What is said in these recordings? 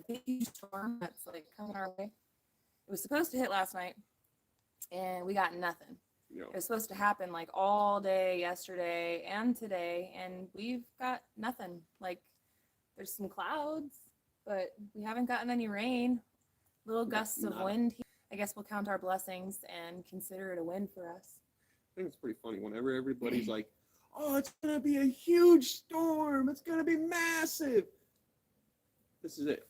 big huge storm that's like coming our way. It was supposed to hit last night, and we got nothing. Yeah. It was supposed to happen like all day yesterday and today, and we've got nothing. Like, there's some clouds, but we haven't gotten any rain. Little gusts of wind. I guess we'll count our blessings and consider it a win for us. I think it's pretty funny whenever everybody's like, oh, it's going to be a huge storm. It's going to be massive. This is it.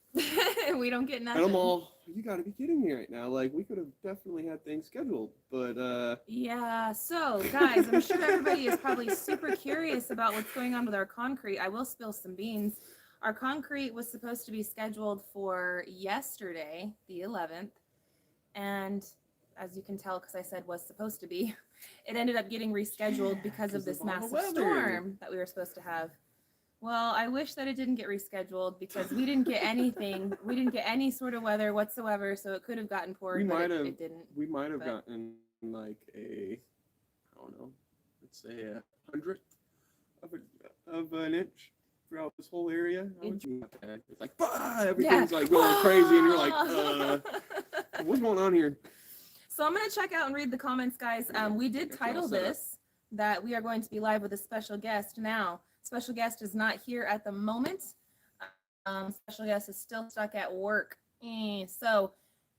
We don't get nothing. And I'm all, you got to be kidding me right now. Like, we could have definitely had things scheduled, but Yeah, so guys, I'm sure everybody is probably super curious about what's going on with our concrete. I will spill some beans. Our concrete was supposed to be scheduled for yesterday, the 11th, and as you can tell, because I said was supposed to be, it ended up getting rescheduled because of this massive storm that we were supposed to have. Well, I wish that it didn't get rescheduled because we didn't get anything. We didn't get any sort of weather whatsoever, so it could have gotten poured, but it didn't. We might have gotten like a, I don't know, let's say a 100th of an inch throughout this whole area. It's like, everything's like going crazy, and you're like, what's going on here? So I'm going to check out and read the comments, guys. We did title this that we are going to be live with a special guest now. Special guest is not here at the moment. Special guest is still stuck at work. So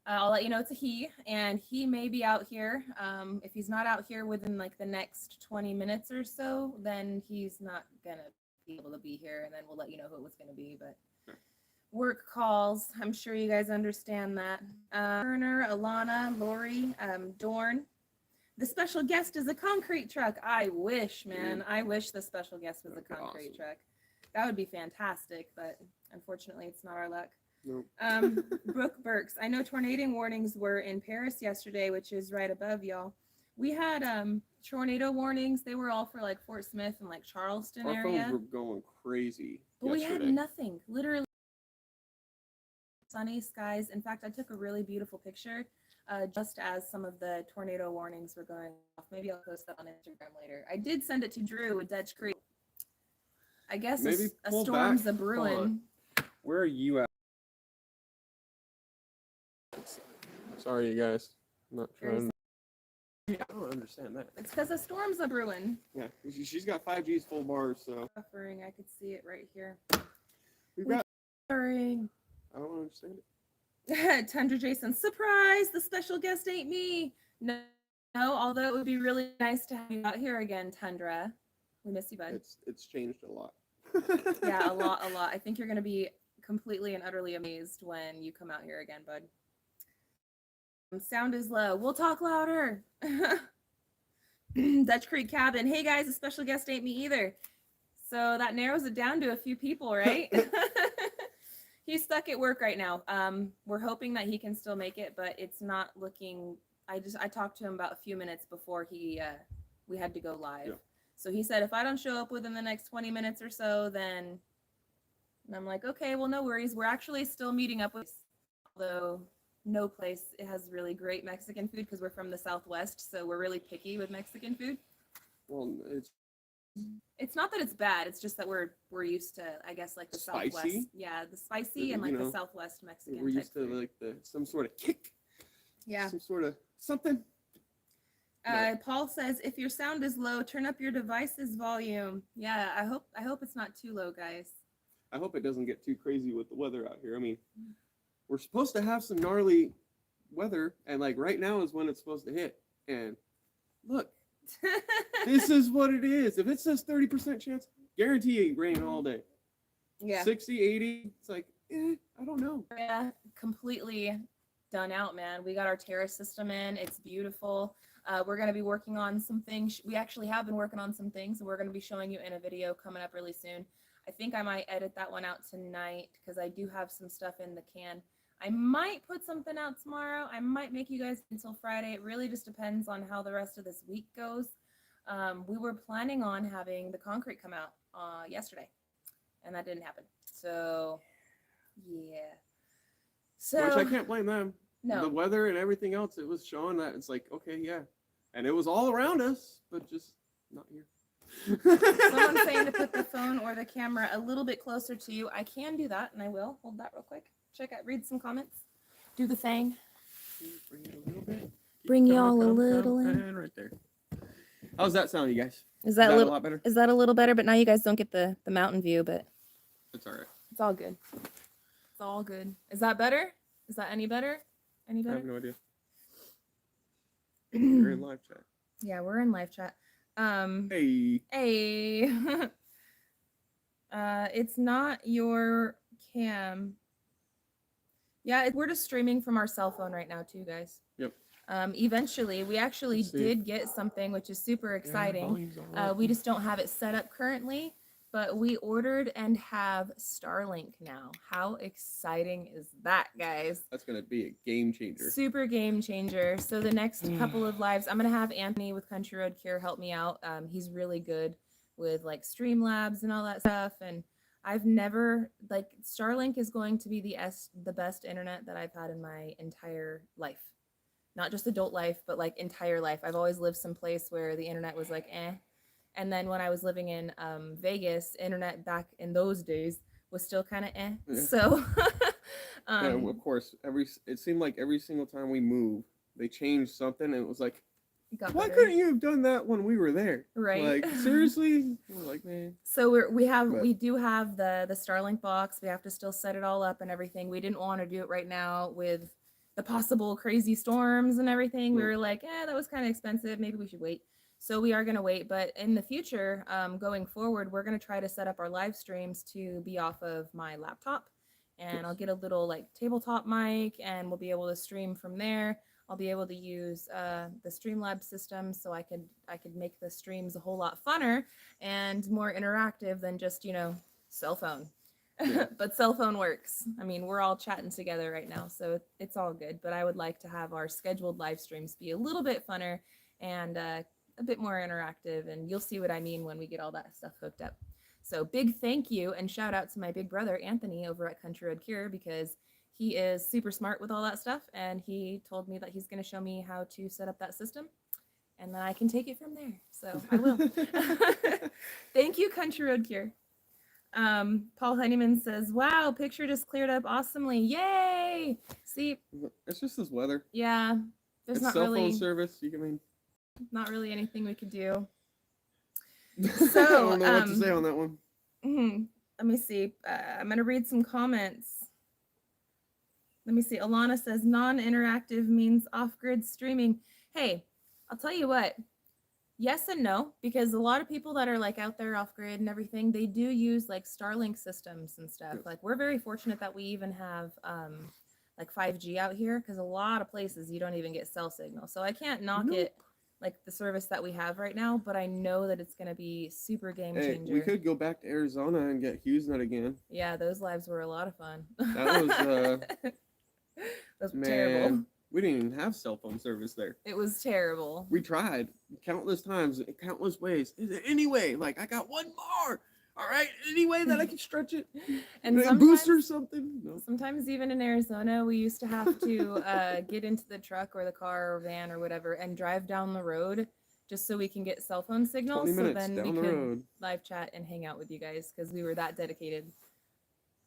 I'll let you know it's a he, and he may be out here. If he's not out here within like the next 20 minutes or so, then he's not going to be able to be here, and then we'll let you know who it was going to be. But work calls, I'm sure you guys understand that. Turner, Alana, Lori, Dorn. The special guest is a concrete truck. I wish, man. I wish the special guest was a concrete truck. That would be fantastic, but unfortunately, it's not our luck. Nope. Brooke Burks. I know tornado warnings were in Paris yesterday, which is right above y'all. We had tornado warnings. They were all for like Fort Smith and like Charleston area. Our phones were going crazy. But we had nothing. Literally sunny skies. In fact, I took a really beautiful picture just as some of the tornado warnings were going off. Maybe I'll post that on Instagram later. I did send it to Drew with Dutch Creek. I guess maybe a storm's a brewing. Where are you at? Sorry, you guys. I'm not trying. I don't understand that. It's because a storm's a brewing. Yeah, she's got 5G's full bars, so. Buffering, I could see it right here. We've got. Buffering. I don't understand it. Tundra Jason, surprise! The special guest ain't me. No, although it would be really nice to have you out here again, Tundra. We miss you, bud. It's changed a lot. Yeah, a lot. I think you're gonna be completely and utterly amazed when you come out here again, bud. Sound is low. We'll talk louder. Dutch Creek Cabin. Hey guys, the special guest ain't me either. So that narrows it down to a few people, right? He's stuck at work right now. We're hoping that he can still make it, but it's not looking. I talked to him about a few minutes before we had to go live. Yeah. So he said, if I don't show up within the next 20 minutes or so, then. And I'm like, okay, well, no worries. We're actually still meeting up with, although no place has really great Mexican food because we're from the Southwest, so we're really picky with Mexican food. Well, it's not that it's bad. It's just that we're used to, I guess, like the spicy? Southwest. Yeah, the spicy and like the Southwest Mexican. We're used to like some sort of kick. Yeah. Some sort of something. Paul says, if your sound is low, turn up your device's volume. Yeah, I hope it's not too low, guys. I hope it doesn't get too crazy with the weather out here. I mean, we're supposed to have some gnarly weather, and like right now is when it's supposed to hit. And look, this is what it is. If it says 30% chance, guarantee rain all day. Yeah. 60, 80, it's like, I don't know. Yeah, completely done out, man. We got our Terrace system in. It's beautiful. We're going to be working on some things. We actually have been working on some things, and we're going to be showing you in a video coming up really soon. I think I might edit that one out tonight because I do have some stuff in the can. I might put something out tomorrow. I might make you guys until Friday. It really just depends on how the rest of this week goes. We were planning on having the concrete come out yesterday, and that didn't happen. So, yeah. So, which I can't blame them. No. The weather and everything else, it was showing that it's like, okay, yeah. And it was all around us, but just not here. Someone's saying to put the phone or the camera a little bit closer to you. I can do that, and I will. Hold that real quick. check out, read some comments, do the thing. Bring it a little bit. Bring y'all a little in. And right there. How's that sound, you guys? Is that a little? lot better? Is that a little better? But now you guys don't get the mountain view, but It's all right. it's all good. It's all good. Is that better? Is that any better? Any I better? have no idea. You're in live chat. Yeah, we're in live chat. Hey. Hey. It's not your cam. Yeah, we're just streaming from our cell phone right now too, guys. Yep. Eventually, we actually Let's see. did get something, which is super exciting. volume's all up. We just don't have it set up currently, but we ordered and have Starlink now. How exciting is that, guys? That's gonna be a game changer. Super game changer. So the next couple of lives, I'm gonna have Anthony with Country Road Cure help me out. He's really good with like Streamlabs and all that stuff, and I've never, like, Starlink is going to be the best internet that I've had in my entire life. Not just adult life, but like entire life. I've always lived someplace where the internet was like, eh. And then when I was living in Vegas, internet back in those days was still kind of eh. Yeah. So, Yeah, of course, it seemed like every single time we moved, they changed something, and it was like, it got why better. couldn't you have done that when we were there? Right. Like, seriously? We're like, man. So But- we do have the Starlink box. We have to still set it all up and everything. We didn't want to do it right now with the possible crazy storms and everything. We Mm. were like, that was kind of expensive. Maybe we should wait. So we are going to wait. But in the future, going forward, we're going to try to set up our live streams to be off of my laptop. And Yes. I'll get a little like tabletop mic, and we'll be able to stream from there. I'll be able to use the Streamlabs system, so I could make the streams a whole lot funner and more interactive than just, cell phone. Yeah. But cell phone works. I mean, we're all chatting together right now, so it's all good. But I would like to have our scheduled live streams be a little bit funner and a bit more interactive, and you'll see what I mean when we get all that stuff hooked up. So big thank you and shout out to my big brother, Anthony, over at Country Road Cure, because he is super smart with all that stuff, and he told me that he's going to show me how to set up that system, and then I can take it from there. So I will. Thank you, Country Road Cure. Paul Honeyman says, wow, picture just cleared up awesomely. Yay! See, It's just this weather. yeah, there's It's not cell really phone service. You can, I mean, not really anything we could do. I So, don't know what to say on that one. Let me see. I'm going to read some comments. Let me see. Alana says non-interactive means off-grid streaming. Hey, I'll tell you what. Yes and no, because a lot of people that are like out there off-grid and everything, they do use like Starlink systems and stuff. Yes. Like we're very fortunate that we even have like 5G out here, because a lot of places you don't even get cell signal. So I can't knock Nope. it, like the service that we have right now, but I know that it's going to be super game Hey, changer. we could go back to Arizona and get HughesNet again. Yeah, those lives were a lot of fun. That was, Those were man, terrible. we didn't even have cell phone service there. It was terrible. We tried countless times, countless ways. Is there any way? Like, I got one bar. All right, any way that I can stretch it? And a booster or sometimes, something? No. sometimes even in Arizona, we used to have to get into the truck or the car or van or whatever and drive down the road just so we can get cell phone signal. 20 So minutes then down we the could road. live chat and hang out with you guys, because we were that dedicated.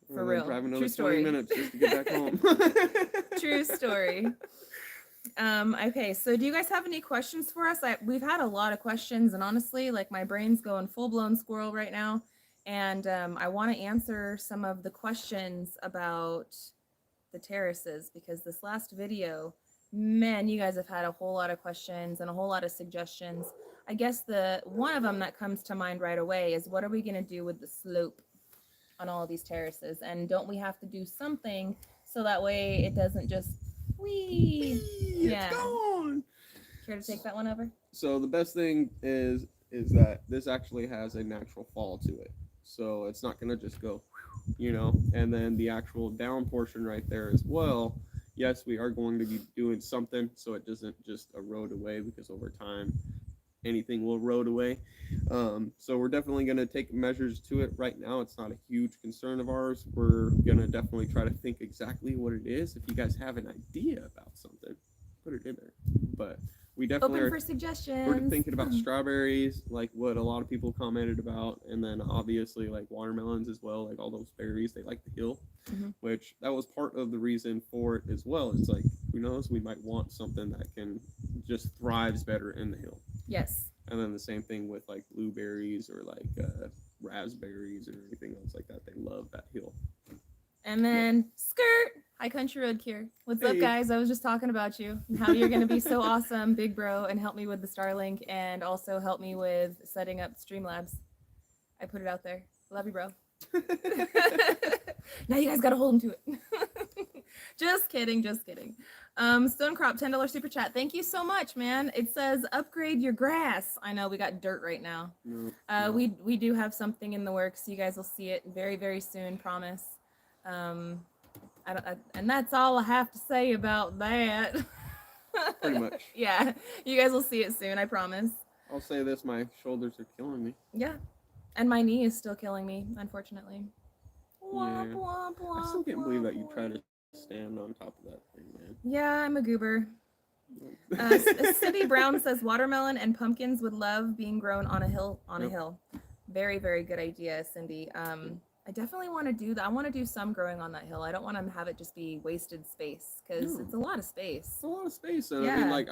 For And then real. drive another True story. 20 minutes just to get back home. True story. Okay, so do you guys have any questions for us? We've had a lot of questions, and honestly, like my brain's going full-blown squirrel right now. And I want to answer some of the questions about the terraces, because this last video, man, you guys have had a whole lot of questions and a whole lot of suggestions. I guess the one of them that comes to mind right away is, what are we going to do with the slope on all of these terraces? And don't we have to do something so that way it doesn't just whee? Yeah. It's gone. Care to take that one over? So the best thing is that this actually has a natural fall to it. So it's not going to just go, and then the actual down portion right there as well. Yes, we are going to be doing something so it doesn't just erode away, because over time anything will erode away. So we're definitely going to take measures to it. Right now, it's not a huge concern of ours. We're going to definitely try to think exactly what it is. If you guys have an idea about something, put it in there. But we definitely Open are. for suggestions. We're thinking about strawberries, like what a lot of people commented about, and then obviously like watermelons as well, like all those berries. They like the hill, which that was part of the reason for it as well. It's like, who knows, we might want something that can just thrives better in the hill. Yes. And then the same thing with like blueberries or like raspberries or anything else like that. They love that hill. And then skirt. Hi, Country Road Cure. What's up, Hey. guys? I was just talking about you and how you're going to be so awesome, big bro, and help me with the Starlink and also help me with setting up Streamlabs. I put it out there. Love you, bro. Now you guys got to hold him to it. Just kidding. Just kidding. Stonecrop, $10 super chat. Thank you so much, man. It says upgrade your grass. I know we got dirt right now. No. We do have something in the works. You guys will see it very, very soon. Promise. And that's all I have to say about that. Pretty much. Yeah, you guys will see it soon. I promise. I'll say this: my shoulders are killing me. Yeah, and my knee is still killing me, unfortunately. Yeah. I still can't believe that you try to stand on top of that thing, man. Yeah, I'm a goober. Cindy Brown says watermelon and pumpkins would love being grown on a hill. A hill. Very, very good idea, Cindy. I definitely want to do that. I want to do some growing on that hill. I don't want to have it just be wasted space because it's a lot of space. It's a lot of space. And Yeah. I mean, like,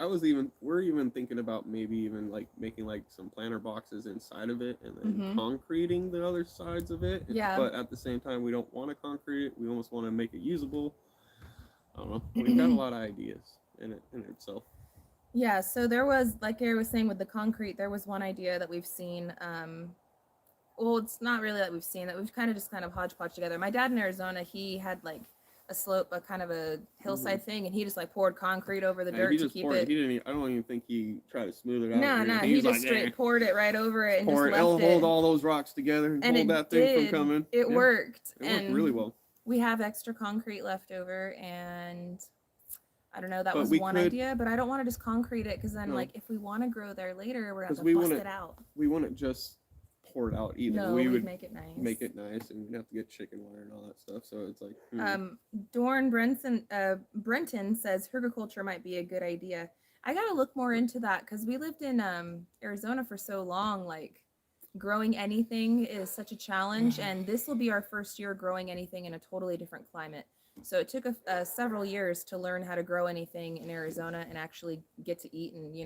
we're even thinking about maybe even like making like some planter boxes inside of it and then concreting the other sides of it. Yeah. But at the same time, we don't want to concrete it. We almost want to make it usable. I don't know. We've got a lot of ideas in itself. Yeah. So there was, like Gary was saying with the concrete, there was one idea that we've seen. Well, it's not really that we've seen that. We've kind of hodgepodge together. My dad in Arizona, he had like a slope, a kind of a hillside thing, and he just like poured concrete over the dirt to keep it. He didn't. I don't even think he tried to smooth it out. No, he just straight poured it right over it and just left it. Hold all those rocks together and hold that thing from coming. It worked. It worked really well. We have extra concrete left over, and I don't know. That was one idea, but I don't want to just concrete it because then, like, if we want to grow there later, we're gonna have to bust it out. We wouldn't just pour it out either. No, we would make it nice. Make it nice, and we'd have to get chicken wire and all that stuff. So it's like. Dorn Brenton says herbiculture might be a good idea. I gotta look more into that because we lived in Arizona for so long. Like, growing anything is such a challenge, and this will be our first year growing anything in a totally different climate. So it took several years to learn how to grow anything in Arizona and actually get to eat and,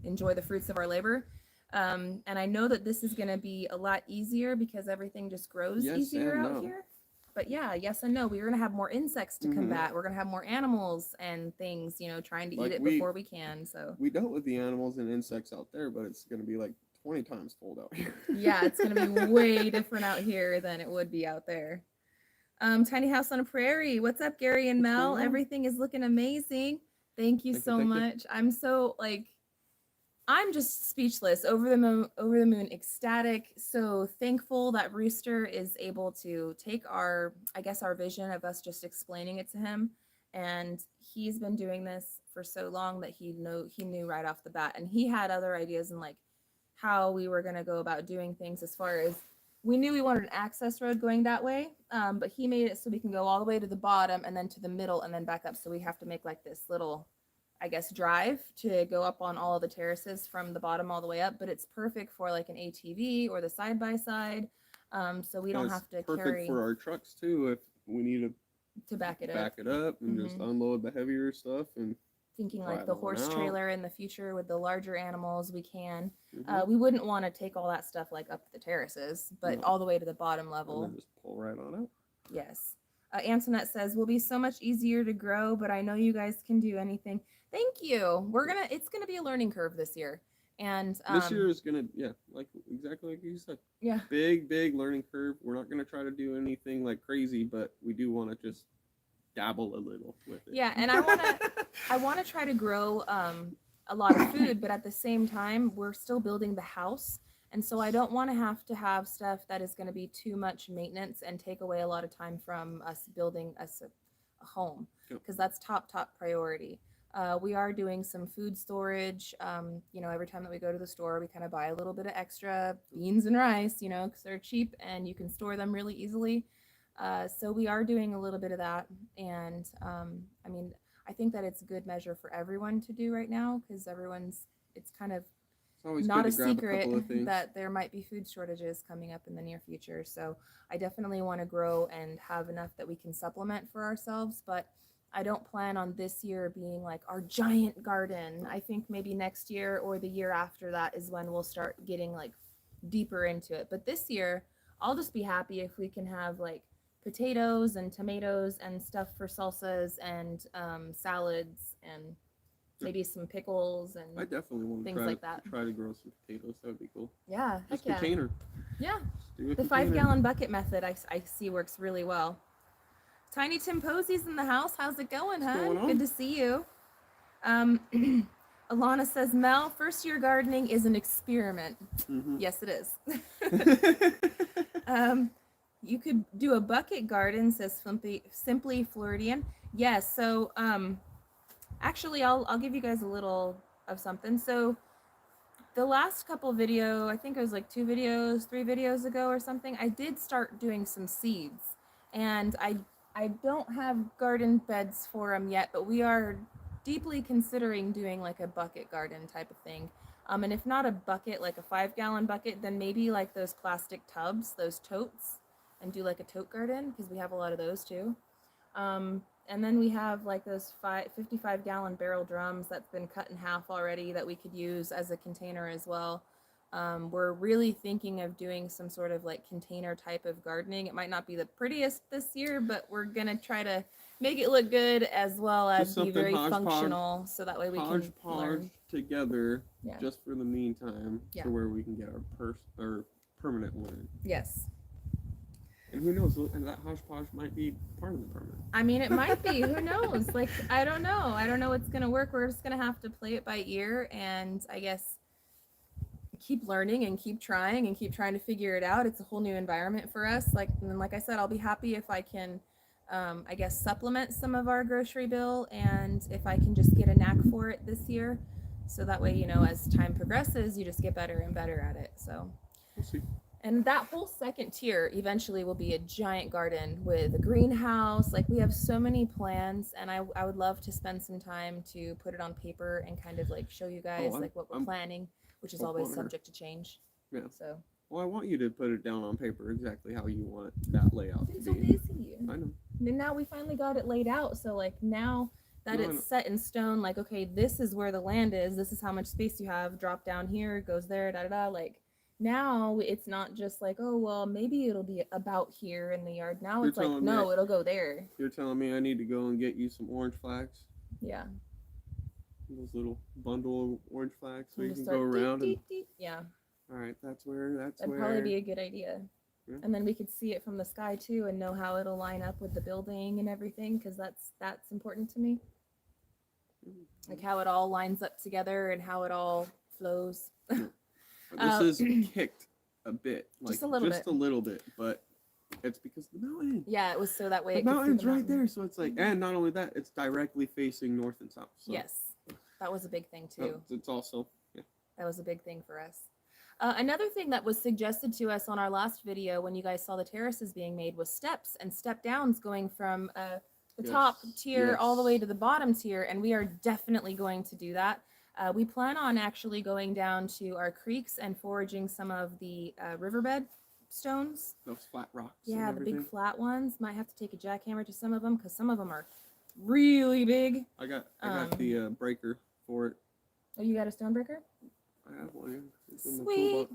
enjoy the fruits of our labor. And I know that this is going to be a lot easier because everything just grows easier out here. But yeah, yes and no. We're going to have more insects to combat. We're going to have more animals and things, trying to eat it before we can. So we dealt with the animals and insects out there, but it's going to be like 20 times fold out here. Yeah, it's going to be way different out here than it would be out there. Tiny House on a Prairie. What's up, Gary and Mel? Everything is looking amazing. Thank you so much. I'm so I'm just speechless, over the moon, ecstatic, so thankful that Rooster is able to take our vision of us just explaining it to him. And he's been doing this for so long that he knew right off the bat. And he had other ideas and like how we were going to go about doing things as far as we knew we wanted an access road going that way. But he made it so we can go all the way to the bottom and then to the middle and then back up. So we have to make like this little drive to go up on all of the terraces from the bottom all the way up, but it's perfect for like an ATV or the side-by-side. So we don't have to carry. Perfect for our trucks too, if we need to back it up and just unload the heavier stuff. And thinking like the horse trailer in the future with the larger animals, we can. We wouldn't want to take all that stuff like up the terraces, but all the way to the bottom level. And then just pull right on out. Yes. Antoinette says, will be so much easier to grow, but I know you guys can do anything. Thank you. It's gonna be a learning curve this year. And this year is gonna, exactly like you said. Yeah. Big learning curve. We're not gonna try to do anything like crazy, but we do want to just dabble a little with it. Yeah, and I wanna try to grow a lot of food, but at the same time, we're still building the house. And so I don't want to have stuff that is going to be too much maintenance and take away a lot of time from us building us a home, because that's top priority. We are doing some food storage. Every time that we go to the store, we kind of buy a little bit of extra beans and rice, because they're cheap and you can store them really easily. So we are doing a little bit of that. And I think that it's a good measure for everyone to do right now because it's kind of It's always not good a to grab secret a couple of things. that there might be food shortages coming up in the near future. So I definitely want to grow and have enough that we can supplement for ourselves. But I don't plan on this year being like our giant garden. I think maybe next year or the year after that is when we'll start getting like deeper into it. But this year, I'll just be happy if we can have like potatoes and tomatoes and stuff for salsas and salads and maybe some pickles and I definitely want to things like that. try to grow some potatoes. That would be cool. Yeah, Just heck yeah. container. Yeah, Just do a the container. 5-gallon bucket method I see works really well. Tiny Tim Posey's in the house. How's it going, What's huh? going on? Good to see you. Alana says, Mel, first year gardening is an experiment. Mm-hmm. Yes, it is. You could do a bucket garden, says Simply Floridian. Yes, so actually I'll give you guys a little of something. So the last couple video, I think it was like 3 videos ago or something, I did start doing some seeds. And I don't have garden beds for them yet, but we are deeply considering doing like a bucket garden type of thing. And if not a bucket, like a 5-gallon bucket, then maybe like those plastic tubs, those totes, and do like a tote garden because we have a lot of those too. And then we have like those 55-gallon barrel drums that's been cut in half already that we could use as a container as well. We're really thinking of doing some sort of like container type of gardening. It might not be the prettiest this year, but we're gonna try to make it look good as well as be very functional, so that way we can learn together, Yeah. just for the meantime, Yeah. to where we can get our permanent one in. Yes. And who knows? And that hodgepodge might be part of the permanent. I mean, it might be. Who knows? Like, I don't know. I don't know what's gonna work. We're just gonna have to play it by ear, and I guess keep learning and keep trying to figure it out. It's a whole new environment for us. Like I said, I'll be happy if I can, I guess, supplement some of our grocery bill, and if I can just get a knack for it this year, so that way, you know, as time progresses, you just get better and better at it. So we'll see. And that whole second tier eventually will be a giant garden with a greenhouse. Like, we have so many plans, and I would love to spend some time to put it on paper and kind of like show you guys like what we're planning, which is always subject to change. Yeah. So. Well, I want you to put it down on paper exactly how you want that layout to be. So busy. I know. And now we finally got it laid out. So like now that it's set in stone, like, okay, this is where the land is. This is how much space you have. Drop down here, goes there, da da da. Like. Now it's not just like, oh, well, maybe it'll be about here in the yard. Now it's like, no, it'll go there. You're telling me I need to go and get you some orange flags? Yeah. Those little bundle of orange flags so you can go around and... Yeah. All right, that'd probably be a good idea. Yeah. And then we could see it from the sky too and know how it'll line up with the building and everything, because that's important to me. Like how it all lines up together and how it all flows. This is kicked a bit, like just a little bit, but it's because of the mountain. Yeah, it was so that way. The mountain's right there, so it's like, and not only that, it's directly facing north and south. So. Yes, that was a big thing too. It's also, yeah. That was a big thing for us. Another thing that was suggested to us on our last video when you guys saw the terraces being made was steps and step downs going from the top tier all the way to the bottom tier, and we are definitely going to do that. We plan on actually going down to our creeks and foraging some of the riverbed stones. Those flat rocks. Yeah, the big flat ones. Might have to take a jackhammer to some of them because some of them are really big. I got the breaker for it. Oh, you got a stone breaker? I have one. Yeah. It's in the Sweet. toolbox.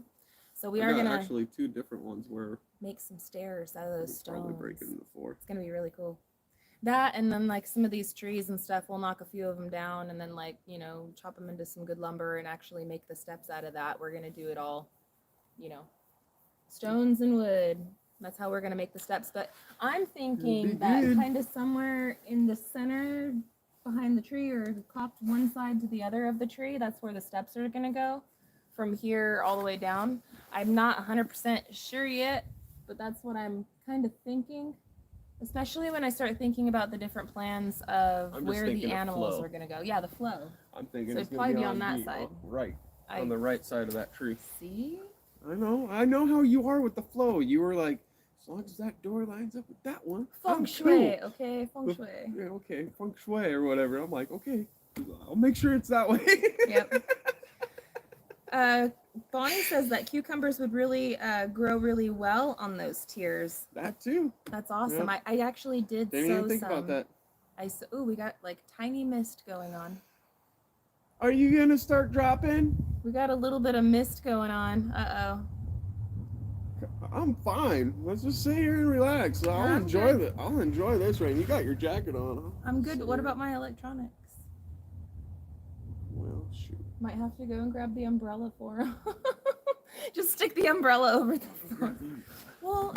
So we are gonna actually 2 different ones where make some stairs out of those stones. Probably break it into 4. It's gonna be really cool. That, and then like some of these trees and stuff, we'll knock a few of them down and then, like, you know, chop them into some good lumber and actually make the steps out of that. We're gonna do it all, you know, stones and wood. That's how we're gonna make the steps. But I'm thinking that kind of somewhere in the center behind the tree, or copped one side to the other of the tree, that's where the steps are gonna go from here all the way down. I'm not 100% sure yet, but that's what I'm kind of thinking. Especially when I start thinking about the different plans of where the animals are going to go. Yeah, the flow. I'm thinking so it's probably be on that side. Right. On the right side of that tree. See? I know how you are with the flow. You were like As long as that door lines up with that one. Feng I'm shui, cool. okay? Feng shui. Yeah, okay, feng shui or whatever. I'm like, okay, I'll make sure it's that way. Yep. Bonnie says that cucumbers would really grow really well on those tiers. That too. That's awesome. Yep. I actually did Didn't sow even think some. about that. Oh, we got like tiny mist going on. Are you gonna start dropping? We got a little bit of mist going on. Uh-oh. I'm fine. Let's just sit here and relax. I'll enjoy this rain. You got your jacket on, huh? I'm good. What about my electronics? Well, shoot. Might have to go and grab the umbrella for him. Just stick the umbrella over the phone. Well,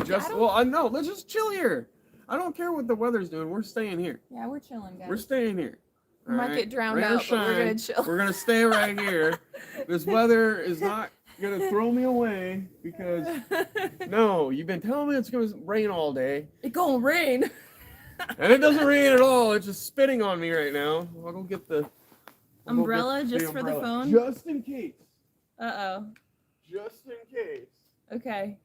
no, let's just chill here. I don't care what the weather's doing. We're staying here. Yeah, we're chilling, guys. We're staying here. We might get drowned out, but we're gonna chill. We're gonna stay right here. This weather is not gonna throw me away because no, you've been telling me it's gonna rain all day. It gonna rain. And it doesn't rain at all. It's just spitting on me right now. I'll go get the umbrella just for the phone. Just in case. Uh-oh. Just in case. Okay.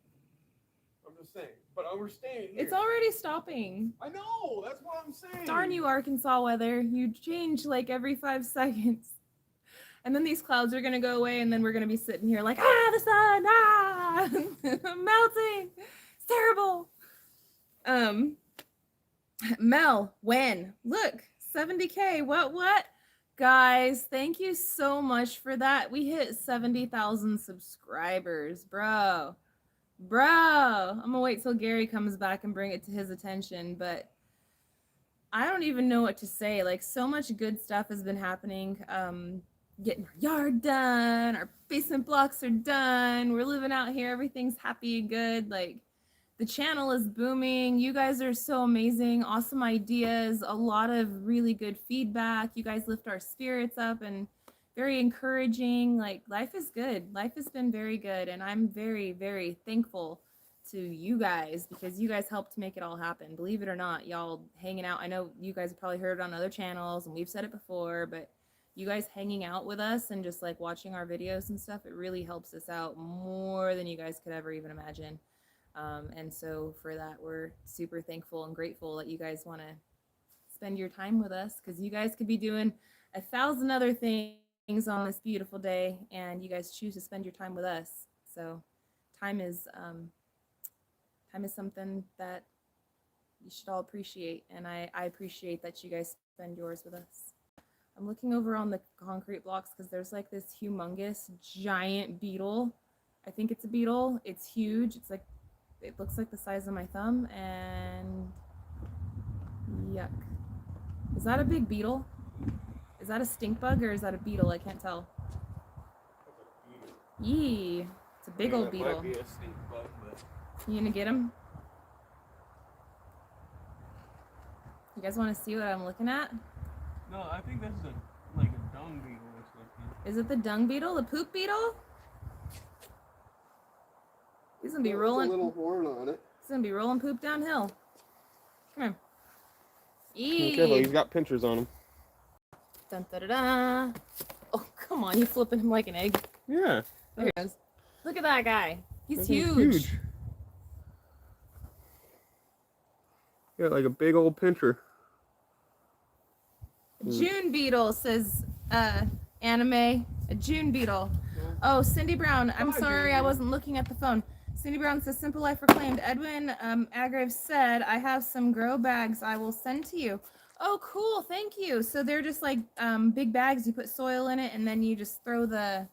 I'm just saying. But we're staying here. It's already stopping. I know. That's what I'm saying. Darn you, Arkansas weather. You change like every 5 seconds. And then these clouds are going to go away, and then we're going to be sitting here like, the sun, melting. It's terrible. Mel, when? Look, 70K. What? Guys, thank you so much for that. We hit 70,000 subscribers, bro. I'm gonna wait till Gary comes back and bring it to his attention, but I don't even know what to say. Like, so much good stuff has been happening. Getting our yard done, our basement blocks are done, we're living out here, everything's happy and good. Like, the channel is booming. You guys are so amazing. Awesome ideas, a lot of really good feedback. You guys lift our spirits up and very encouraging. Like, life is good. Life has been very good, and I'm very, very thankful to you guys because you guys helped make it all happen. Believe it or not, y'all hanging out. I know you guys have probably heard it on other channels, and we've said it before, but you guys hanging out with us and just like watching our videos and stuff, it really helps us out more than you guys could ever even imagine. And so for that, we're super thankful and grateful that you guys want to spend your time with us, because you guys could be doing 1,000 other things on this beautiful day, and you guys choose to spend your time with us. So time is something that you should all appreciate, and I appreciate that you guys spend yours with us. I'm looking over on the concrete blocks because there's like this humongous giant beetle. I think it's a beetle. It's huge. It's like, it looks like the size of my thumb, and yuck. Is that a big beetle? Is that a stink bug or is that a beetle? I can't tell. Yee, it's a big old beetle. Might be a stink bug, but... You gonna get him? You guys want to see what I'm looking at? No, I think that's like a dung beetle or something. Is it the dung beetle? The poop beetle? He's gonna be rolling. A little horn on it. He's gonna be rolling poop downhill. Come here. Careful, he's got pinchers on him. Dun, da, da, da. Oh, come on, you flipping him like an egg. Yeah. There he goes. Look at that guy. He's huge. Huge. Got like a big old pincher. June beetle, says anime. A June beetle. Oh, Cindy Brown. I'm sorry, I wasn't looking at the phone. Cindy Brown says, Simple Life Reclaimed. Edwin Agrave said, I have some grow bags I will send to you. Oh, cool. Thank you. So they're just like big bags. You put soil in it, and then you just throw the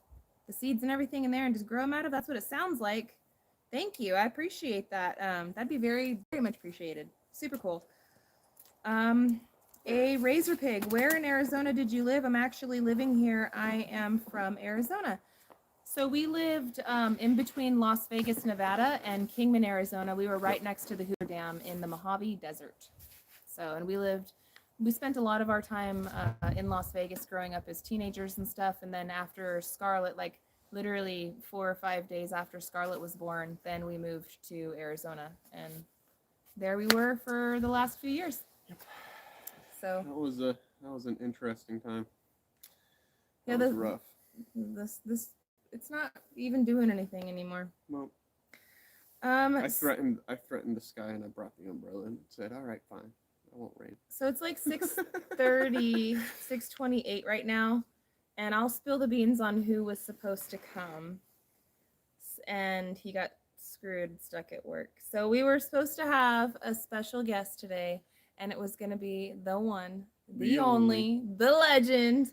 seeds and everything in there and just grow them out of. That's what it sounds like. Thank you. I appreciate that. That'd be very, very much appreciated. Super cool. A razor pig. Where in Arizona did you live? I'm actually living here. I am from Arizona. So we lived in between Las Vegas, Nevada and Kingman, Arizona. We were right next to the Hoover Dam in the Mojave Desert. So, and we spent a lot of our time in Las Vegas growing up as teenagers and stuff. And then after Scarlett, like literally 4 or 5 days after Scarlett was born, then we moved to Arizona. And there we were for the last few years. Yep. So that was an interesting time. Yeah, that was rough. This it's not even doing anything anymore. Well, I threatened the sky and I brought the umbrella and said, all right, fine. I won't rain. So it's like 6:30, 6:28 right now. And I'll spill the beans on who was supposed to come. And he got screwed, stuck at work. So we were supposed to have a special guest today. And it was going to be the one, the only, the legend,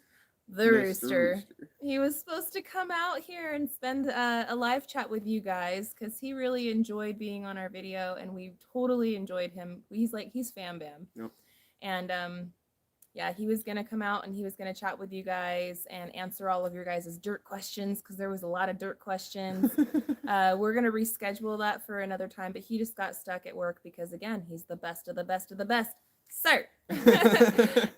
the Mr. Rooster. He was supposed to come out here and spend a live chat with you guys because he really enjoyed being on our video and we totally enjoyed him. He's fam bam. Yep. And yeah, he was gonna come out and he was gonna chat with you guys and answer all of your guys' dirt questions because there was a lot of dirt questions. We're gonna reschedule that for another time, but he just got stuck at work because again, he's the best of the best of the best, sir.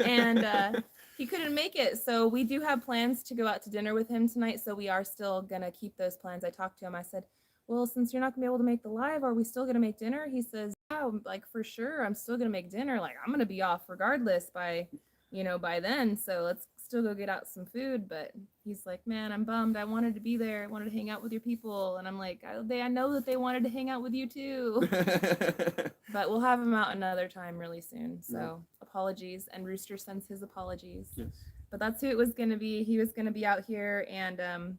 And he couldn't make it. So we do have plans to go out to dinner with him tonight. So we are still gonna keep those plans. I talked to him. I said, well, since you're not gonna be able to make the live, are we still gonna make dinner? He says, yeah, like for sure. I'm still gonna make dinner. Like I'm gonna be off regardless by then. So let's still go get out some food. But he's like, man, I'm bummed. I wanted to be there. I wanted to hang out with your people. And I'm like, I know that they wanted to hang out with you too. But we'll have him out another time really soon. So apologies. And Rooster sends his apologies. Yes. But that's who it was going to be. He was going to be out here and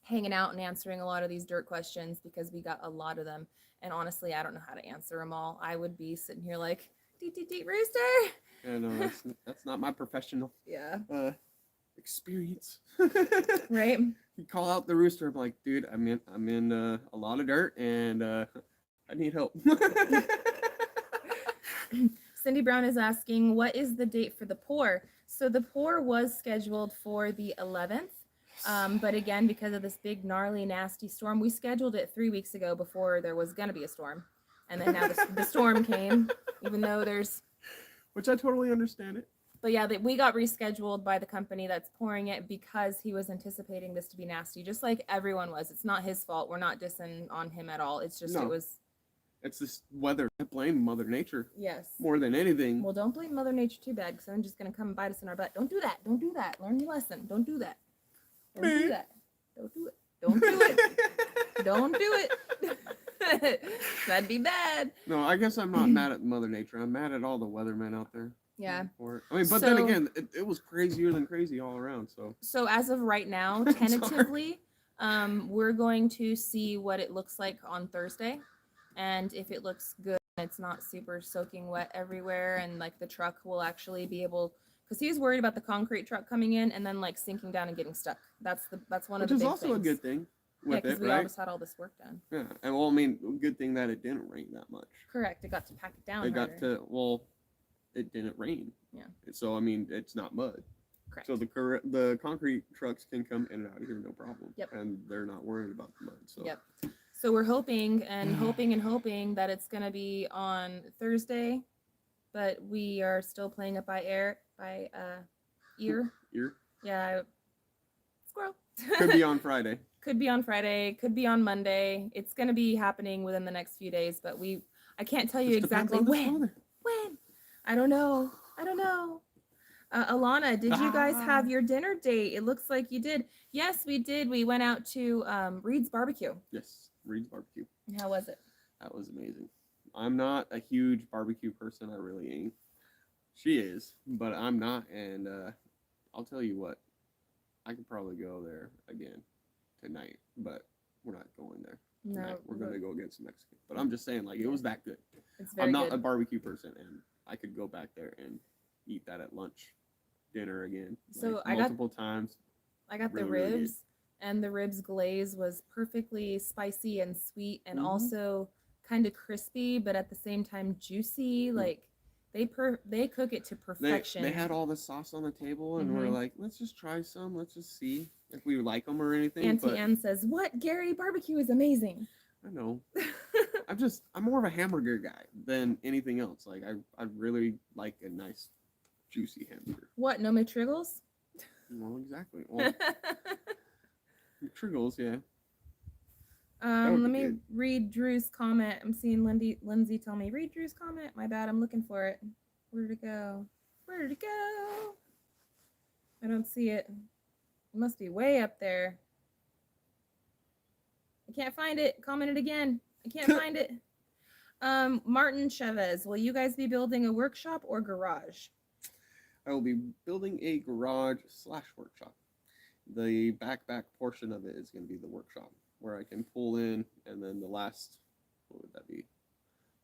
hanging out and answering a lot of these dirt questions because we got a lot of them. And honestly, I don't know how to answer them all. I would be sitting here like, Rooster. Yeah, no, that's not my professional experience. Right. You call out the Rooster, I'm like, dude, I'm in a lot of dirt and I need help. Cindy Brown is asking, what is the date for the pour? So the pour was scheduled for the 11th. But again, because of this big, gnarly, nasty storm, we scheduled it 3 weeks ago before there was going to be a storm. And then now the storm came, even though there's... Which I totally understand it. But yeah, we got rescheduled by the company that's pouring it because he was anticipating this to be nasty, just like everyone was. It's not his fault. We're not dissing on him at all. It's just, It's this weather. I blame Mother Nature. Yes. More than anything. Well, don't blame Mother Nature too bad because I'm just going to come and bite us in our butt. Don't do that. Don't do that. Learn your lesson. Don't do that. Don't do that. Don't do it. Don't do it. Don't do it. That'd be bad. No, I guess I'm not mad at Mother Nature. I'm mad at all the weathermen out there. Yeah. I mean, but then again, it was crazier than crazy all around. So as of right now, tentatively, we're going to see what it looks like on Thursday. And if it looks good, it's not super soaking wet everywhere. And like the truck will actually be able, because he was worried about the concrete truck coming in and then like sinking down and getting stuck. That's one of the big things. Which is also a good thing. Yeah, because we always had all this work done. Yeah, and well, I mean, good thing that it didn't rain that much. Correct. It got to pack it down. It didn't rain. Yeah. So I mean, it's not mud. Correct. So the concrete trucks can come in and out of here no problem. Yep. And they're not worried about the mud. So. Yep. So we're hoping that it's gonna be on Thursday, but we are still playing it by ear. Ear. Yeah. Squirrel. Could be on Friday. Could be on Friday, could be on Monday. It's going to be happening within the next few days, but I can't tell you exactly when. I don't know. Alana, did you guys have your dinner date? It looks like you did. Yes, we did. We went out to Reed's Barbecue. Yes, Reed's Barbecue. How was it? That was amazing. I'm not a huge barbecue person. I really ain't. She is, but I'm not. And I'll tell you what, I could probably go there again tonight, but we're not going there tonight. No, we're gonna go get some Mexican. But I'm just saying, like, it was that good. I'm not a barbecue person, and I could go back there and eat that at lunch, dinner again. So like, multiple times. I got the ribs, really, and the ribs glaze was perfectly spicy and sweet, and also kind of crispy, but at the same time juicy. Like they cook it to perfection. They had all the sauce on the table, and we're like, let's just try some. Let's just see if we like them or anything. Auntie Ann says, "What, Gary? Barbecue is amazing." I know. I'm more of a hamburger guy than anything else. Like I really like a nice juicy hamburger. What? No McTriggles? Well, exactly. Well, McTriggles, yeah. Let me read Drew's comment. I'm seeing Lindsay tell me, read Drew's comment. My bad, I'm looking for it. Where did it go? Where did it go? I don't see it. It must be way up there. I can't find it. Comment it again. I can't find it. Martin Chavez, will you guys be building a workshop or garage? I will be building a garage/workshop. The back portion of it is going to be the workshop, where I can pull in, and then the last, what would that be?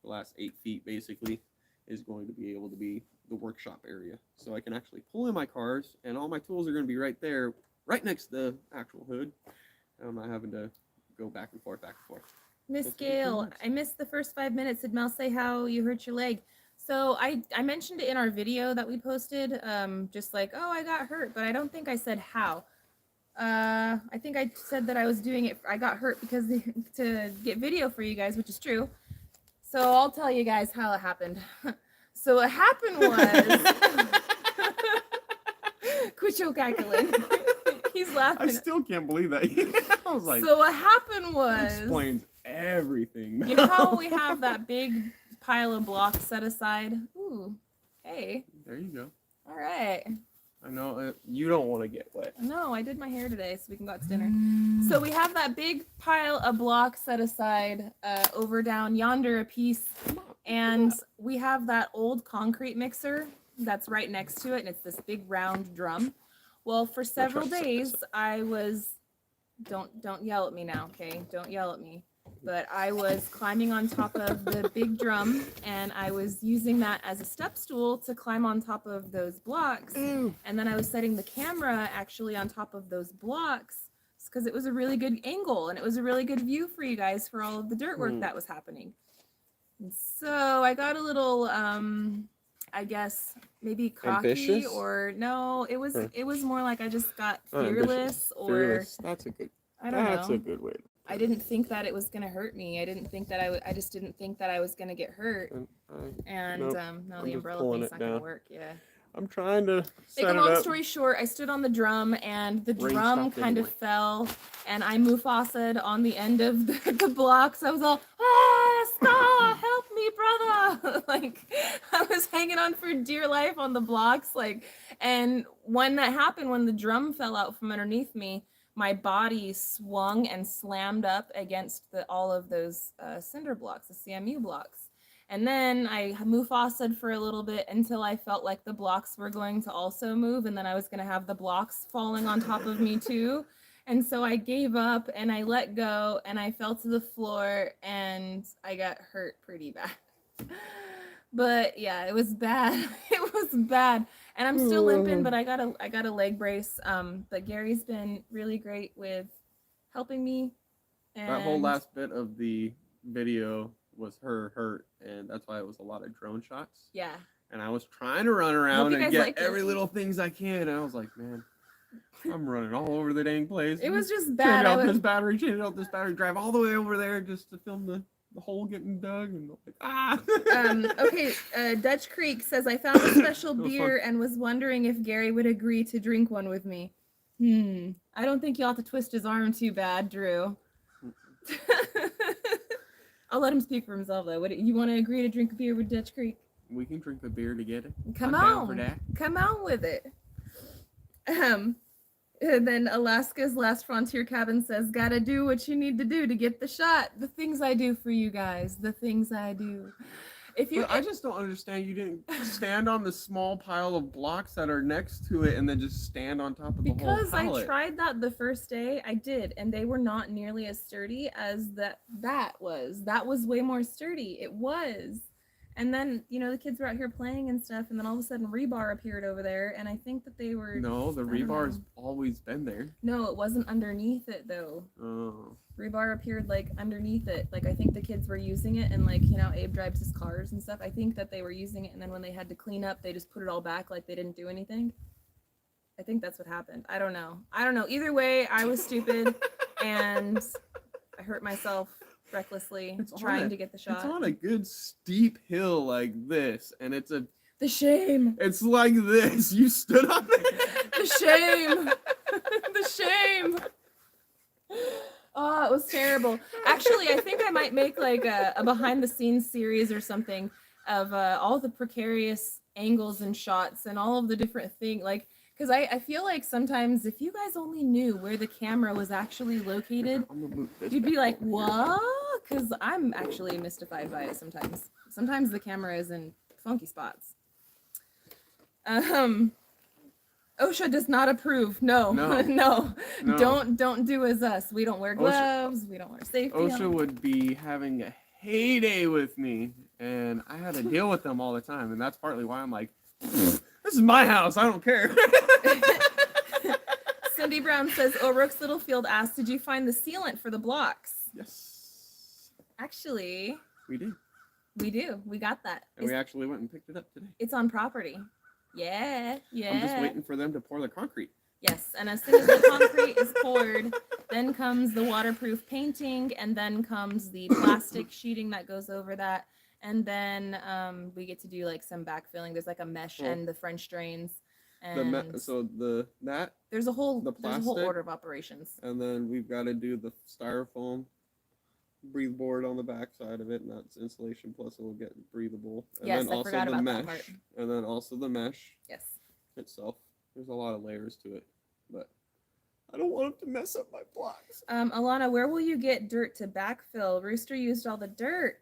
The last 8 feet basically is going to be able to be the workshop area. So I can actually pull in my cars, and all my tools are going to be right there, right next to the actual hood. And I'm not having to go back and forth. Miss That's pretty Gail, nice. I missed the first 5 minutes. Did Mel say how you hurt your leg? So I mentioned it in our video that we posted, just like, oh, I got hurt, but I don't think I said how. I think I said that I was doing it. I got hurt because to get video for you guys, which is true. So I'll tell you guys how it happened. So what happened was, quit your cackling. He's laughing. I still can't believe that. I was like, so what happened that was, explains everything. you know how we have that big pile of blocks set aside? Ooh, hey. There you go. All right. I know you don't want to get wet. No, I did my hair today so we can go out to dinner. So we have that big pile of blocks set aside over down yonder a piece. And we have that old concrete mixer that's right next to it. And it's this big round drum. Well, for several days, I was, don't yell at me now, okay? Don't yell at me. But I was climbing on top of the big drum, and I was using that as a step stool to climb on top of those blocks. Ew. And then I was setting the camera actually on top of those blocks because it was a really good angle and it was a really good view for you guys for all of the dirt work that was happening. And so I got a little, I guess maybe cocky. Ambitious? Or no, it was more like I just got fearless. Or Fearless. That's a good. I don't know. That's a good way. I didn't think that it was gonna hurt me. I didn't think that I just didn't think that I was gonna get hurt. And Nope. no, I'm the just umbrella pulling thing's it not gonna down. work. Yeah. I'm trying to set Make a it long up. story short, I stood on the drum and the Rain drum stopped kind of anyway. fell, and I Mufasa'd on the end of the blocks. I was all, Ska, help me, brother! Like, I was hanging on for dear life on the blocks, like, and when that happened, when the drum fell out from underneath me, my body swung and slammed up against all of those cinder blocks, the CMU blocks. And then I Mufasa'd for a little bit until I felt like the blocks were going to also move, and then I was going to have the blocks falling on top of me too. And so I gave up and I let go and I fell to the floor and I got hurt pretty bad. But yeah, it was bad. It was bad. And I'm still limping, but I got a leg brace. But Gary's been really great with helping me. And That whole last bit of the video was her hurt, and that's why it was a lot of drone shots. yeah. And I was trying to run around you and guys get liked it. every little things I can. And I was like, man, I'm running all over the dang place. It was just Change bad. out this battery, drive all the way over there just to film the hole getting dug, and like, Okay, Dutch Creek says, I found a special That was beer and was wondering if Gary would agree to drink one with me. I don't think you'll have to twist his arm too bad, Drew. I'll let him speak for himself, though. You want to agree to drink a beer with Dutch Creek? we can drink the beer together. Come I'm down for on. that. Come on with it. And then Alaska's Last Frontier Cabin says, gotta do what you need to do to get the shot. The things I do for you guys. The things I do. But I just don't understand. You didn't stand on the small pile of blocks that are next to it and then just stand on top of the whole Because pallet. I tried that the first day, I did, and they were not nearly as sturdy as that was. That was way more sturdy. It was. And then, the kids were out here playing and stuff, and then all of a sudden rebar appeared over there, and I think that they were... No, the I don't rebar's know. always been there. No, it wasn't underneath it, though. Oh. Rebar appeared, like, underneath it. Like, I think the kids were using it, and, like, Abe drives his cars and stuff. I think that they were using it, and then when they had to clean up, they just put it all back like they didn't do anything. I think that's what happened. I don't know. Either way, I was stupid, and I hurt myself recklessly trying to get the shot. It's on a good steep hill like this, and it's The shame. It's like this. You stood on it. The shame. The shame. Oh, it was terrible. Actually, I think I might make like a behind the scenes series or something of all the precarious angles and shots and all of the different things. Like, because I feel like sometimes if you guys only knew where the camera was actually located, you'd be like, what? Because I'm actually mystified by it sometimes. Sometimes the camera is in funky spots. OSHA does not approve. No, No. no. No. Don't do as us. We don't wear gloves. We don't wear safety. OSHA helmets. would be having a heyday with me, and I had to deal with them all the time, and that's partly why I'm like, this is my house. I don't care. Cindy Brown says, O'Rourke's Littlefield asked, did you find the sealant for the blocks? Yes. Actually, We did. we do. We got that. And we actually went and picked it up today. It's on property. Yeah. I'm just waiting for them to pour the concrete. Yes, and as soon as the concrete is poured, then comes the waterproof painting, and then comes the plastic sheeting that goes over that, and then we get to do like some backfilling. There's like a mesh and the French drains, and there's a whole order of operations. And then we've got to do the styrofoam breathe board on the back side of it, and that's insulation plus it will get breathable. And Yes, then I also forgot the about mesh, that part. and then also the mesh Yes. itself. There's a lot of layers to it, but I don't want them to mess up my blocks. Alana, where will you get dirt to backfill? Rooster used all the dirt.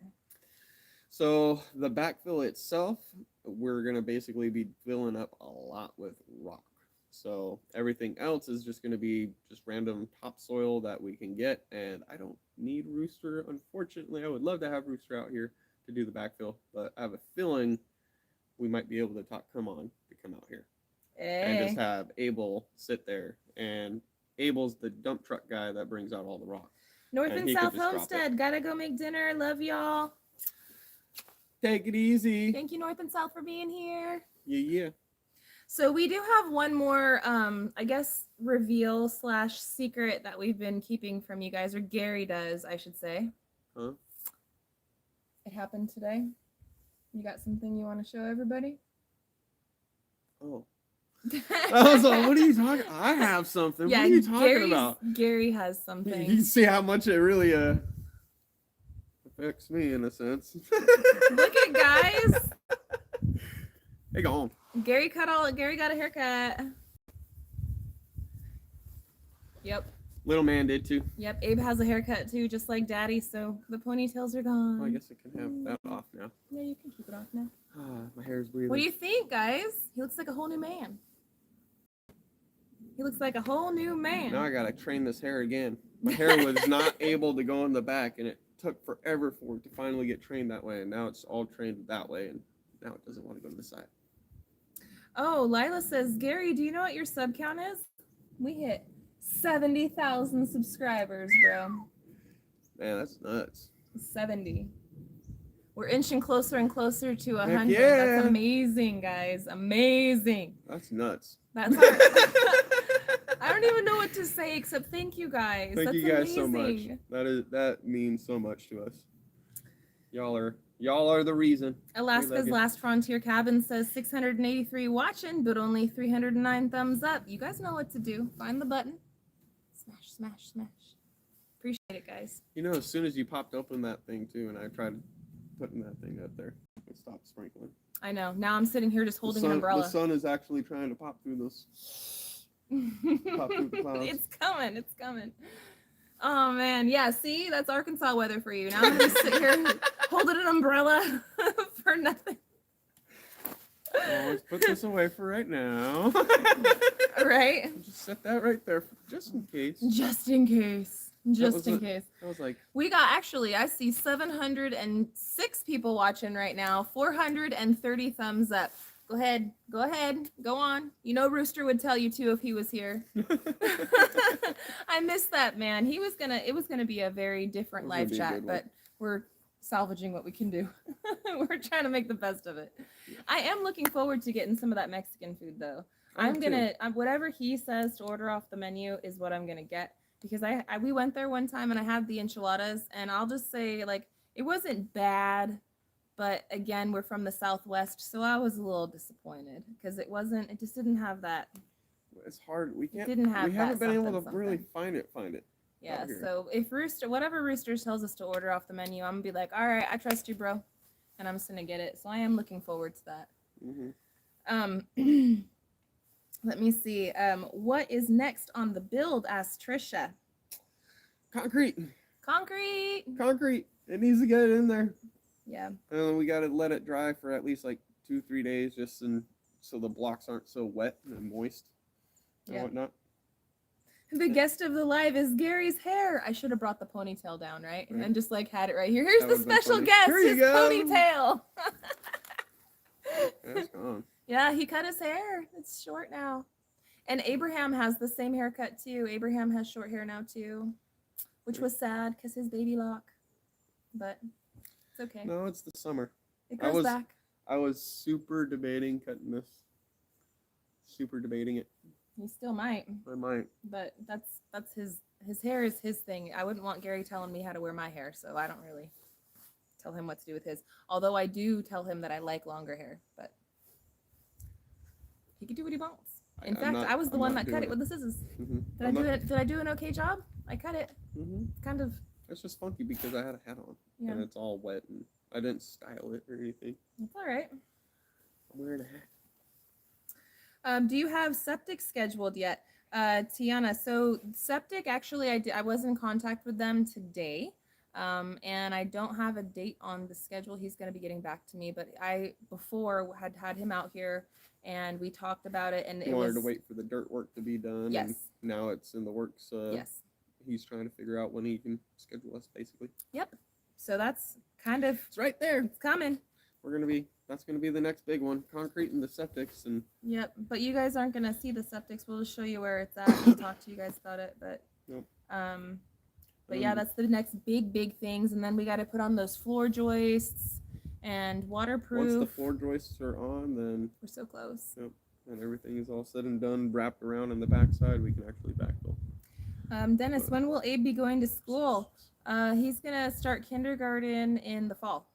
So the backfill itself, we're gonna basically be filling up a lot with rock. So everything else is just gonna be just random topsoil that we can get, and I don't need Rooster, unfortunately. I would love to have Rooster out here to do the backfill, but I have a feeling we might be able to talk him on to come out here. And just have Abel sit there, and Abel's the dump truck guy that brings out all the rock. North And and he could South just drop Homestead, gotta go make dinner. Love y'all. Take it easy. Thank you, North and South, for being here. Yeah. So we do have one more, I guess, reveal / secret that we've been keeping from you guys, or Gary does, I should say. Huh? It happened today. You got something you want to show everybody? Oh. I was like, what are you talking? I have something. Yeah, what are you talking about? Gary has You something. can see how much it really affects me in a sense. Look at guys. Hey, go on. Gary got a haircut. Yep. Little man did too. Yep. Abe has a haircut too, just like Daddy. So the ponytails are gone. Well, I guess I can have that off now. Yeah, you can keep it off now. My hair's breathing. What do you think, guys? He looks like a whole new man. He looks like a whole new man. Now I gotta train this hair again. My hair was not able to go in the back, and it took forever for it to finally get trained that way. And now it's all trained that way, and now it doesn't want to go to the side. Oh, Lila says, Gary, do you know what your sub count is? We hit 70,000 subscribers, bro. Man, that's nuts. 70. We're inching closer and closer to 100. yeah. That's amazing, guys. Amazing. That's nuts. That's our... I don't even know what to say except thank you guys. Thank That's you guys amazing. so much. That means so much to us. Y'all are the reason. Alaska's Last Frontier Cabin says 683 watching, but only 309 thumbs up. You guys know what to do. Find the button. Smash, smash, smash. Appreciate it, guys. You know, as soon as you popped open that thing too, and I tried putting that thing up there, it stopped sprinkling. I know. Now I'm sitting here just holding an umbrella. The sun is actually trying to pop through those. Pop through the clouds. It's coming. It's coming. Oh man, yeah. See, that's Arkansas weather for you. Now I'm gonna sit here holding an umbrella for nothing. Well, let's put this away for right now. Right. Just set that right there, just in case. Just in case. Just in case. I was like, we got I see 706 people watching right now. 430 thumbs up. Go ahead. Go on. You know Rooster would tell you too if he was here. I missed that, man. It was gonna be a very different live chat, but we're salvaging what we can do. We're trying to make the best of it. I am looking forward to getting some of that Mexican food though. Whatever he says to order off the menu is what I'm gonna get, because we went there one time and I had the enchiladas, and I'll just say, like, it wasn't bad. But again, we're from the Southwest, so I was a little disappointed because it just didn't have that. It's hard. We haven't been able to really find it. Yeah. So if whatever Rooster tells us to order off the menu, I'm gonna be like, all right, I trust you, bro, and I'm just gonna get it. So I am looking forward to that. Mm-hmm. Let me see. What is next on the build? Asked Trisha. Concrete. Concrete. Concrete. It needs to get in there. Yeah. And then we got to let it dry for at least like 2-3 days, just so the blocks aren't so wet and moist and Yeah. whatnot. The guest of the live is Gary's hair. I should have brought the ponytail down, right? Right. And just like had it right here. Here's That the would've been special funny. guest, Here you his go. ponytail. That's gone. Yeah, he cut his hair. It's short now. And Abraham has the same haircut too. Abraham has short hair now too, which was sad because his baby lock. But it's okay. No, it's the summer. It grows back. I was super debating cutting this. Super debating it. He still might. I might. But that's his hair is his thing. I wouldn't want Gary telling me how to wear my hair, so I don't really tell him what to do with his. Although I do tell him that I like longer hair, but he can do what he wants. In fact, I was the one that cut it with the scissors. Did I do an okay job? I cut it. Kind of. It's just funky because I had a hat on and it's all wet and I didn't style it or anything. That's all right. I'm wearing a hat. Do you have septic scheduled yet, Tiana? So septic, actually, I was in contact with them today, and I don't have a date on the schedule. He's going to be getting back to me, but I before had him out here, and we talked about it, and He wanted to wait for the dirt work to be done. Yes. And now it's in the works. Yes. He's trying to figure out when he can schedule us, basically. Yep. So that's kind of It's right there. it's coming. That's gonna be the next big one. Concrete and the septics and. Yep. But you guys aren't gonna see the septics. We'll just show you where it's at and talk to you guys about it. But Nope. But yeah, that's the next big things, and then we got to put on those floor joists and waterproof. Once the floor joists are on, then we're so close. Yep, and everything is all said and done, wrapped around on the backside, we can actually backfill. Dennis, when will Abe be going to school? He's gonna start kindergarten in the fall.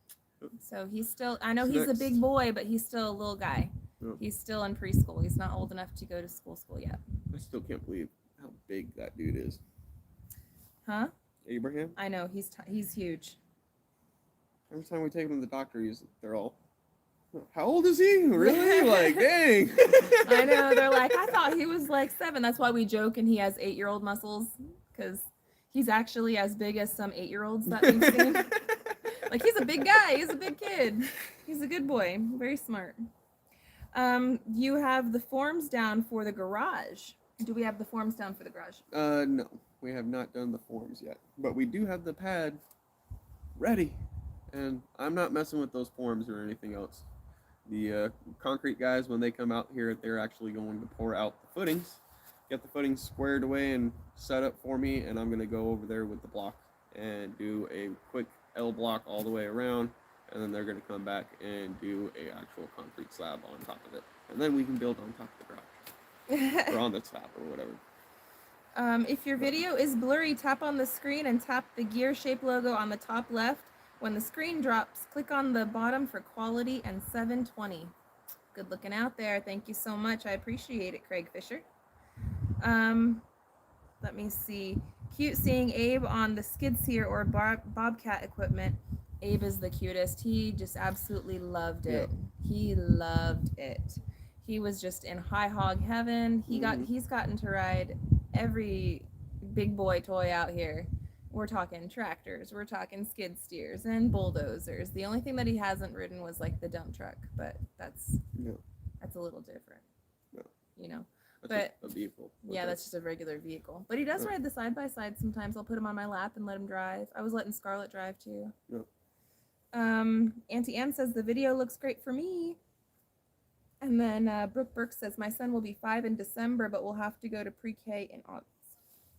Yep. So he's still. I know he's a big boy, but he's still a little guy. Yep. He's still in preschool. He's not old enough to go to school yet. I still can't believe how big that dude is. Huh? Abraham. I know he's huge. Every time we take him to the doctor, they're all, how old is he? Really? Like, dang. I know. They're like, I thought he was like 7. That's why we joke, and he has 8-year-old muscles, because he's actually as big as some 8-year-olds that we've seen. Like, he's a big guy. He's a big kid. He's a good boy. Very smart. You have the forms down for the garage. Do we have the forms down for the garage? No. We have not done the forms yet. But we do have the pad ready. And I'm not messing with those forms or anything else. The concrete guys, when they come out here, they're actually going to pour out the footings, get the footings squared away and set up for me, and I'm going to go over there with the block and do a quick L block all the way around, and then they're going to come back and do a actual concrete slab on top of it. And then we can build on top of the garage. Or on the slab or whatever. If your video is blurry, tap on the screen and tap the gear shape logo on the top left. When the screen drops, click on the bottom for quality and 720. Good looking out there. Thank you so much. I appreciate it, Craig Fisher. Let me see. Cute seeing Abe on the skid steer or bobcat equipment. Abe is the cutest. He just absolutely loved it. Yep. He loved it. He was just in high hog heaven. He's gotten to ride every big boy toy out here. We're talking tractors, we're talking skid steers and bulldozers. The only thing that he hasn't ridden was like the dump truck, but that's a little different. No. You know. That's just a vehicle. Yeah, that's just a regular vehicle. But he does ride the side by side sometimes. I'll put him on my lap and let him drive. I was letting Scarlett drive too. Yep. Auntie Ann says the video looks great for me. And then Brooke Burke says, my son will be 5 in December, but will have to go to pre-K in August.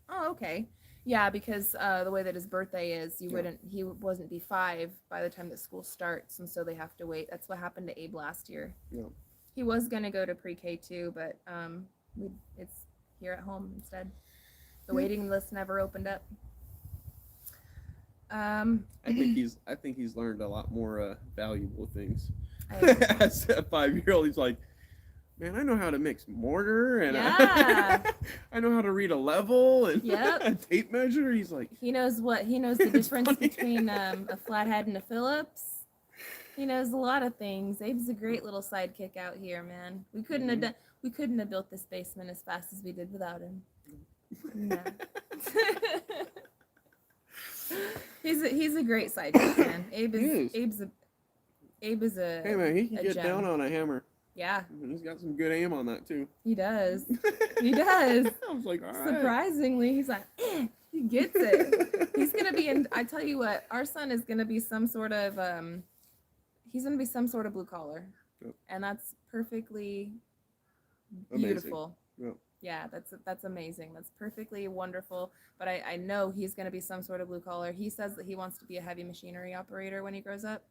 Oh, okay. Yeah, because the way that his birthday is, he wasn't be 5 by the time that school starts, and so they have to wait. That's what happened to Abe last year. Yeah. He was going to go to pre-K too, but it's here at home instead. The waiting list never opened up. I think he's learned a lot more valuable things. As a 5-year-old, he's like, man, I know how to mix mortar, and I know how to read a level and a tape measure. He's like, he knows the difference between a flathead and a Phillips. He knows a lot of things. Abe's a great little sidekick out here, man. We couldn't have built this basement as fast as we did without him. No. He's a great sidekick, man. Abe is a Hey man, he can get gem. down on a hammer. Yeah, And he's got some good aim on that too. he does. He does. I was like, all right. Surprisingly, he's like, he gets it. He's gonna be in. I tell you what, our son is gonna be some sort of he's gonna be some sort of blue collar, Yep. and that's perfectly Amazing. beautiful. Yep. Yeah, that's amazing. That's perfectly wonderful. But I know he's gonna be some sort of blue collar. He says that he wants to be a heavy machinery operator when he grows up.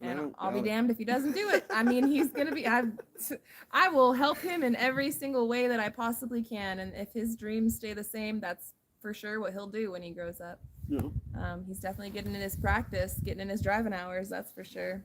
And I'll be damned if he doesn't do it. I mean, he's gonna be. I will help him in every single way that I possibly can. And if his dreams stay the same, that's for sure what he'll do when he grows up. Yeah. He's definitely getting in his practice, getting in his driving hours. That's for sure.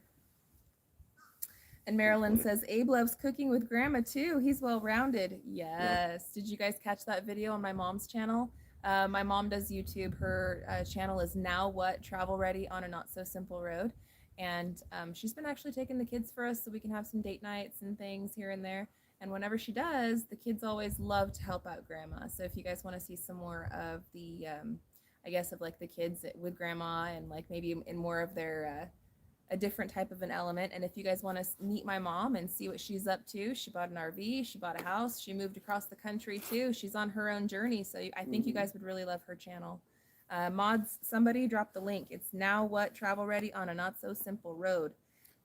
And Marilyn says Abe loves cooking with Grandma too. He's well rounded. Yes. Yeah. Did you guys catch that video on my mom's channel? My mom does YouTube. Her channel is Now What Travel Ready on a Not So Simple Road. And she's been actually taking the kids for us so we can have some date nights and things here and there. And whenever she does, the kids always love to help out Grandma. So if you guys want to see some more of the, I guess, of like the kids with Grandma and like maybe in more of their, a different type of an element. And if you guys want to meet my mom and see what she's up to, she bought an RV, she bought a house, she moved across the country too. She's on her own journey. So I think you guys would really love her channel. Mods, somebody drop the link. It's Now What Travel Ready on a Not So Simple Road.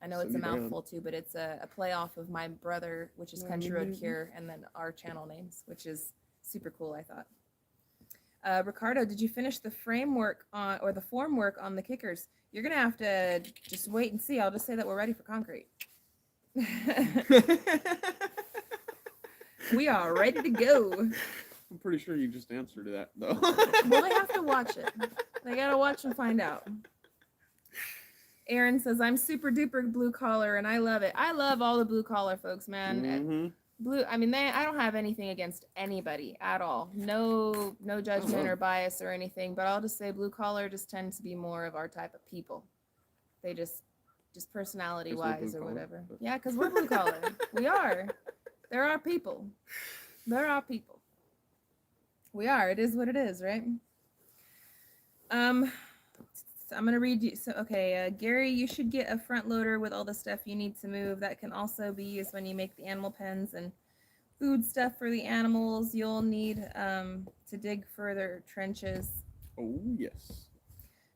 I know it's a mouthful too, but it's a play off of my brother, which is Country Road Cure, and then our channel names, which is super cool, I thought. Ricardo, did you finish the framework on or the form work on the kickers? You're gonna have to just wait and see. I'll just say that we're ready for concrete. We are ready to go. I'm pretty sure you just answered that though. Well, they have to watch it. They gotta watch and find out. Aaron says, I'm super duper blue collar and I love it. I love all the blue collar folks, man. Mm-hmm. Blue, I mean, I don't have anything against anybody at all. No judgment or bias or anything, but I'll just say blue collar just tends to be more of our type of people. They just personality wise or whatever. But... Yeah, because we're blue collar. We are. There are people. There are people. We are. It is what it is, right? I'm gonna read you. So, okay, Gary, you should get a front loader with all the stuff you need to move. That can also be used when you make the animal pens and food stuff for the animals. You'll need to dig further trenches. Oh yes.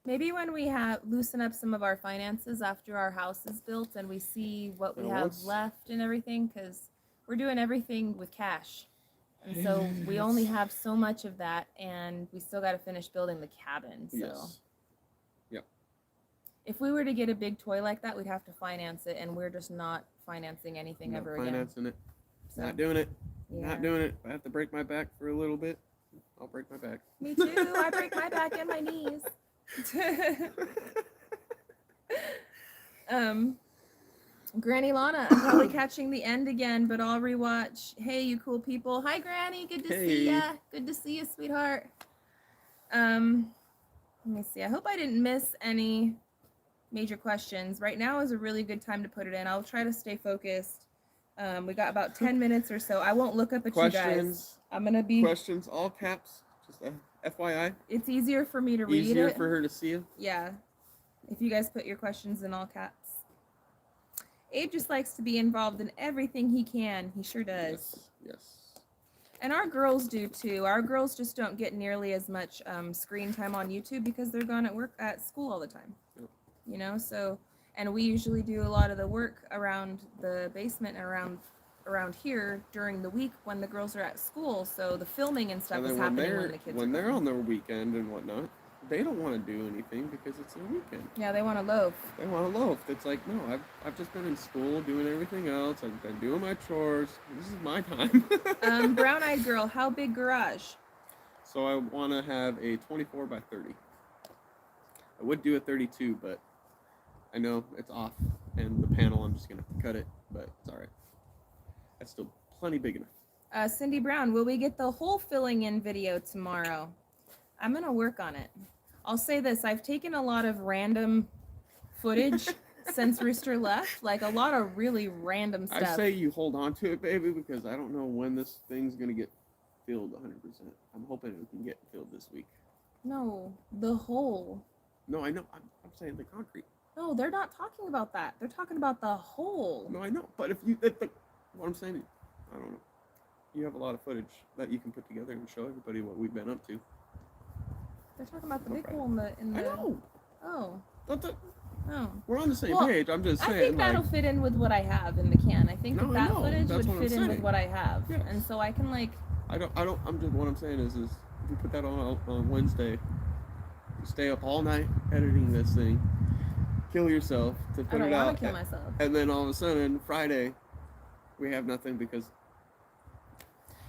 Maybe when we loosen up some of our finances after our house is built and we see what we have left and everything, because we're doing everything with cash. And so we only have so much of that, and we still got to finish building the cabin. So, yes. Yep. If we were to get a big toy like that, we'd have to finance it, and we're just not financing anything ever again. Financing it. So, not doing it. Yeah. Not doing it. If I have to break my back for a little bit, I'll break my back. Me too. I break my back and my knees. Granny Lana, I'm probably catching the end again, but I'll rewatch. Hey, you cool people. Hi, Granny. Good to see ya. Good to see you, sweetheart. Let me see. I hope I didn't miss any major questions. Right now is a really good time to put it in. I'll try to stay focused. We got about 10 minutes or so. I won't look up at questions, you guys. I'm going to be... Questions, all caps. Just FYI. It's easier for me to read it. Easier for her to see you. Yeah. If you guys put your questions in all caps. Abe just likes to be involved in everything he can. He sure does. Yes. And our girls do too. Our girls just don't get nearly as much screen time on YouTube because they're gone at school all the time. Yep. You know, so, and we usually do a lot of the work around the basement and around here during the week when the girls are at school. So the filming and stuff is happening when the kids when they're on their weekend and whatnot. They don't want to do anything because it's their weekend. Yeah, they want to loaf. They want to loaf. It's like, no, I've just been in school doing everything else. I've been doing my chores. This is my time. Brown-eyed girl, how big garage? So I want to have a 24 by 30. I would do a 32, but I know it's off. And the panel, I'm just going to have to cut it, but it's all right. That's still plenty big enough. Cindy Brown, will we get the whole filling in video tomorrow? I'm going to work on it. I'll say this, I've taken a lot of random footage since Rooster left, like a lot of really random stuff. I say you hold on to it, baby, because I don't know when this thing's going to get filled 100%. I'm hoping it can get filled this week. No, the hole. No, I know. I'm saying the concrete. No, they're not talking about that. They're talking about the hole. No, I know. But what I'm saying, I don't know. You have a lot of footage that you can put together and show everybody what we've been up to. They're talking about the big hole in the. I know. Oh. Oh. We're on the same page. I'm just saying. I think that'll fit in with what I have in the can. I think that footage That's would fit in with what I have, yes. And so I can like. I'm just what I'm saying is if you put that on Wednesday, you stay up all night editing this thing, kill yourself to put it out. I don't want to kill myself. And then all of a sudden Friday, we have nothing because.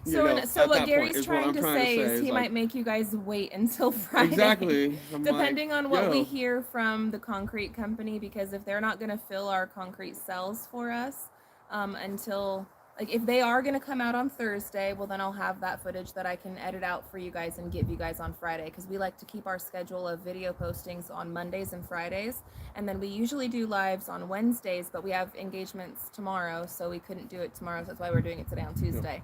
So what Gary's trying to say is he might make you guys wait until Friday. Exactly. Depending on what we hear from the concrete company, because if they're not going to fill our concrete cells for us until, like, if they are going to come out on Thursday, well, then I'll have that footage that I can edit out for you guys and give you guys on Friday, because we like to keep our schedule of video postings on Mondays and Fridays. And then we usually do lives on Wednesdays, but we have engagements tomorrow, so we couldn't do it tomorrow. So that's why we're doing it today on Tuesday. Yep.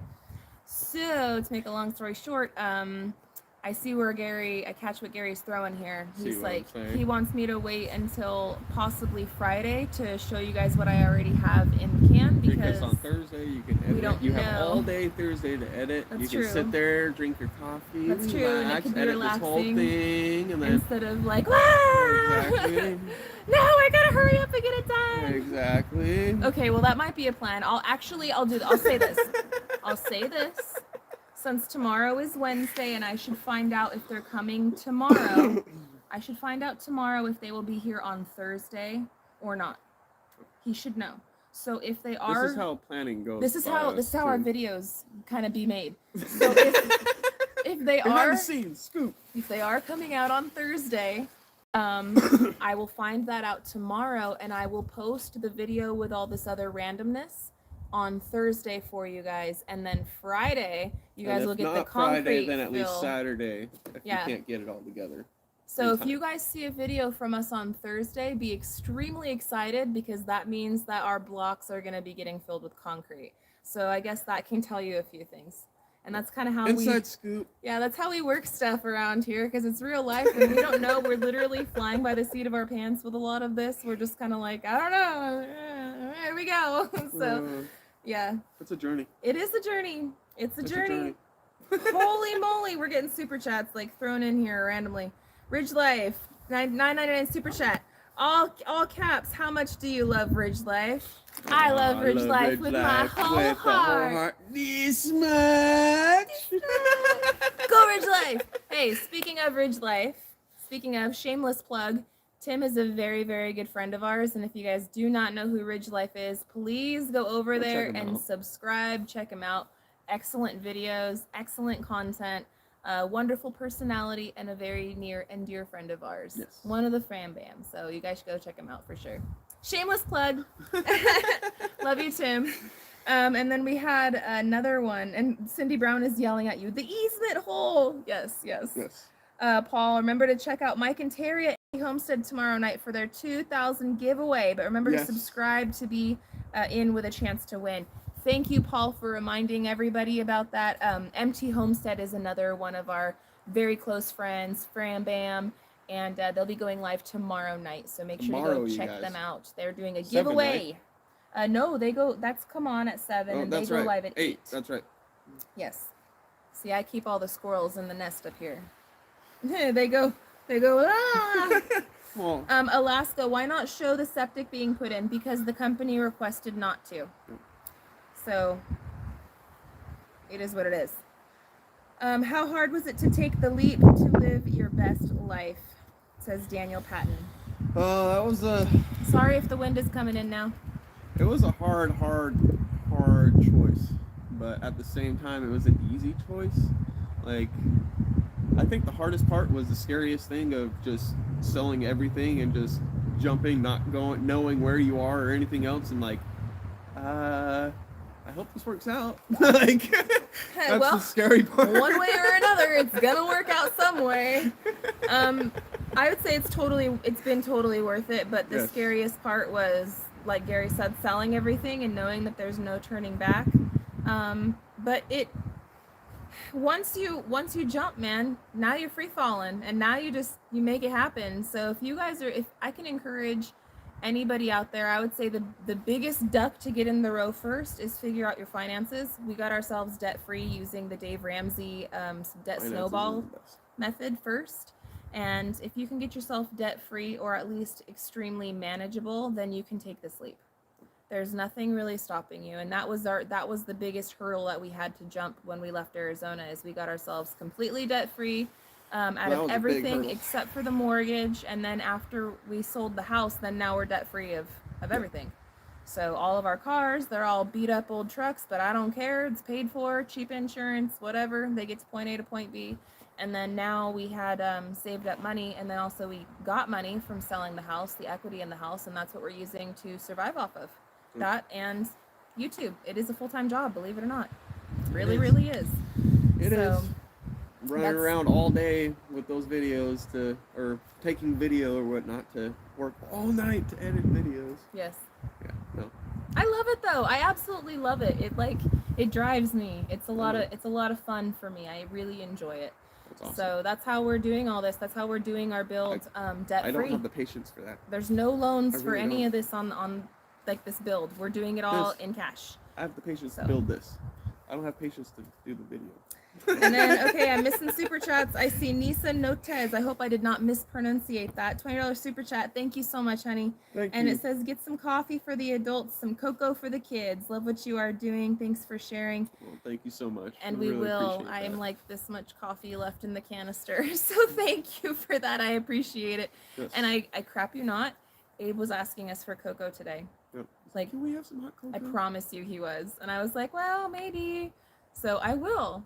So, to make a long story short, I see where I catch what Gary's throwing here. He's like, he wants me to wait until possibly Friday to show you guys what I already have in the can, because on Thursday you can edit. You have all day Thursday to edit. You can sit there, drink your coffee, That's true, and it could be relaxing, this whole thing, and then instead of like, exactly. No, I gotta hurry up and get it done. Exactly. Okay, well that might be a plan. I'll say this. I'll say this. Since tomorrow is Wednesday and I should find out if they're coming tomorrow, I should find out tomorrow if they will be here on Thursday or not. He should know. So if they are, this is how planning goes. This is how our videos kind of be made. So if they are, scoop. If they are coming out on Thursday, I will find that out tomorrow and I will post the video with all this other randomness on Thursday for you guys, and then Friday you guys will get the concrete. Friday, then at least Saturday if you can't get it all together. So if you guys see a video from us on Thursday, be extremely excited, because that means that our blocks are going to be getting filled with concrete. So I guess that can tell you a few things. And that's kind of how Inside scoop. Yeah, that's how we work stuff around here, because it's real life and we don't know. We're literally flying by the seat of our pants with a lot of this. We're just kind of like, I don't know. Here we go. So yeah. It's a journey. It is a journey. It's a journey. Holy moly, we're getting super chats like thrown in here randomly. Ridge Life, $9.99 super chat. All caps. How much do you love Ridge Life? I love Ridge Life with my whole heart. This much. Go Ridge Life. Hey, speaking of Ridge Life, speaking of shameless plug, Tim is a very, very good friend of ours, and if you guys do not know who Ridge Life is, please go over there and subscribe. Check him out. Excellent videos, excellent content, wonderful personality, and a very near and dear friend of ours. Yes. One of the Fram Bam, so you guys should go check him out for sure. Shameless plug. Love you, Tim. And then we had another one, and Cindy Brown is yelling at you, the easement hole. Yes. Paul, remember to check out Mike and Terry at Homestead tomorrow night for their 2,000 giveaway, but remember to subscribe to be in with a chance to win. Thank you, Paul, for reminding everybody about that. MT Homestead is another one of our very close friends, Fram Bam, and they'll be going live tomorrow night, so make sure to go check them out. They're doing a giveaway. 7, right? No, they go, that's come on at 7, and they go live at 8. That's right. Yes. See, I keep all the squirrels in the nest up here. They go, ah! Well, Alaska, why not show the septic being put in? Because the company requested not to. So, it is what it is. How hard was it to take the leap to live your best life? Says Daniel Patton. That was Sorry if the wind is coming in now. It was a hard choice, but at the same time, it was an easy choice. Like, I think the hardest part was the scariest thing of just selling everything and just jumping, not knowing where you are or anything else, and like, I hope this works out. Like, that's the scary part. One way or another, it's gonna work out some way. I would say it's been totally worth it, but the scariest part was, like Gary said, selling everything and knowing that there's no turning back. But once you jump, man, now you're free falling, and now you make it happen. So if I can encourage anybody out there, I would say the biggest duck to get in the row first is figure out your finances. We got ourselves debt free using the Dave Ramsey debt snowball method first. And if you can get yourself debt free or at least extremely manageable, then you can take this leap. There's nothing really stopping you. And that was the biggest hurdle that we had to jump when we left Arizona, is we got ourselves completely debt free out of everything except for the mortgage. And then after we sold the house, then now we're debt free of everything. So all of our cars, they're all beat up old trucks, but I don't care. It's paid for, cheap insurance, whatever. They get to point A to point B. And then now we had saved up money, and then also we got money from selling the house, the equity in the house, and that's what we're using to survive off of. That and YouTube. It is a full-time job, believe it or not. It really is. It is. Running around all day with those videos or taking video or whatnot to work all night to edit videos. Yes. Yeah, no. I love it though. I absolutely love it. It drives me. It's a lot of fun for me. I really enjoy it. That's awesome. So that's how we're doing all this. That's how we're doing our build debt free. I don't have the patience for that. There's no loans for any of this on like this build. We're doing it all in cash. I have the patience to build this. I don't have patience to do the video. And then, okay, I'm missing super chats. I see Nisa Notez. I hope I did not mispronunciate that. $20 super chat. Thank you so much, honey. Thank you. And it says, get some coffee for the adults, some cocoa for the kids. Love what you are doing. Thanks for sharing. Well, thank you so much. And we really will. I am like this much coffee left in the canister. So thank you for that. I appreciate it. Yes. And I crap you not, Abe was asking us for cocoa today. Yep. Like, can we have some hot cocoa? I promise you he was. And I was like, well, maybe. So I will.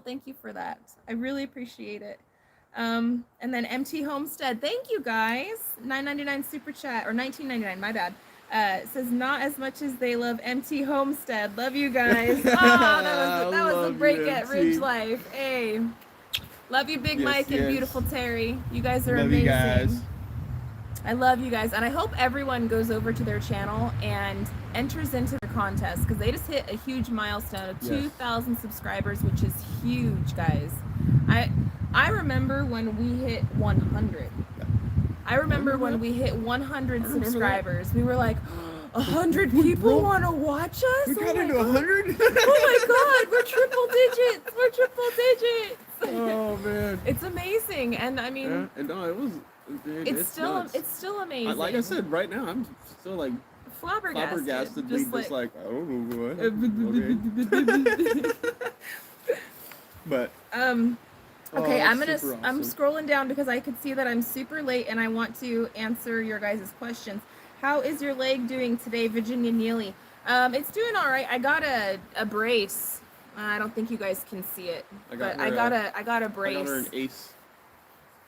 Thank you for that. I really appreciate it. And then MT Homestead. Thank you guys. $9.99 super chat, or $19.99. My bad. It says not as much as they love MT Homestead. Love you guys. Oh, that was a break at Ridge Life. Hey, love you, Big Mike and beautiful Terry. You guys are amazing. You guys. I love you guys, and I hope everyone goes over to their channel and enters into the contest, because they just hit a huge milestone of 2,000 subscribers, which is huge, guys. I remember when we hit 100. I remember when we hit 100 subscribers. We were like, 100 people want to watch us? We got into 100? Oh my God, we're triple digits. We're triple digits. Oh man, it's amazing, and I mean, and no, it was. Dude, it's still amazing. Like I said, right now I'm still like flabbergasted. Just like I don't know what. But okay, I'm scrolling down because I could see that I'm super late and I want to answer your guys' questions. How is your leg doing today, Virginia Neely? It's doing all right. I got a brace. I don't think you guys can see it, but I got a brace. I got her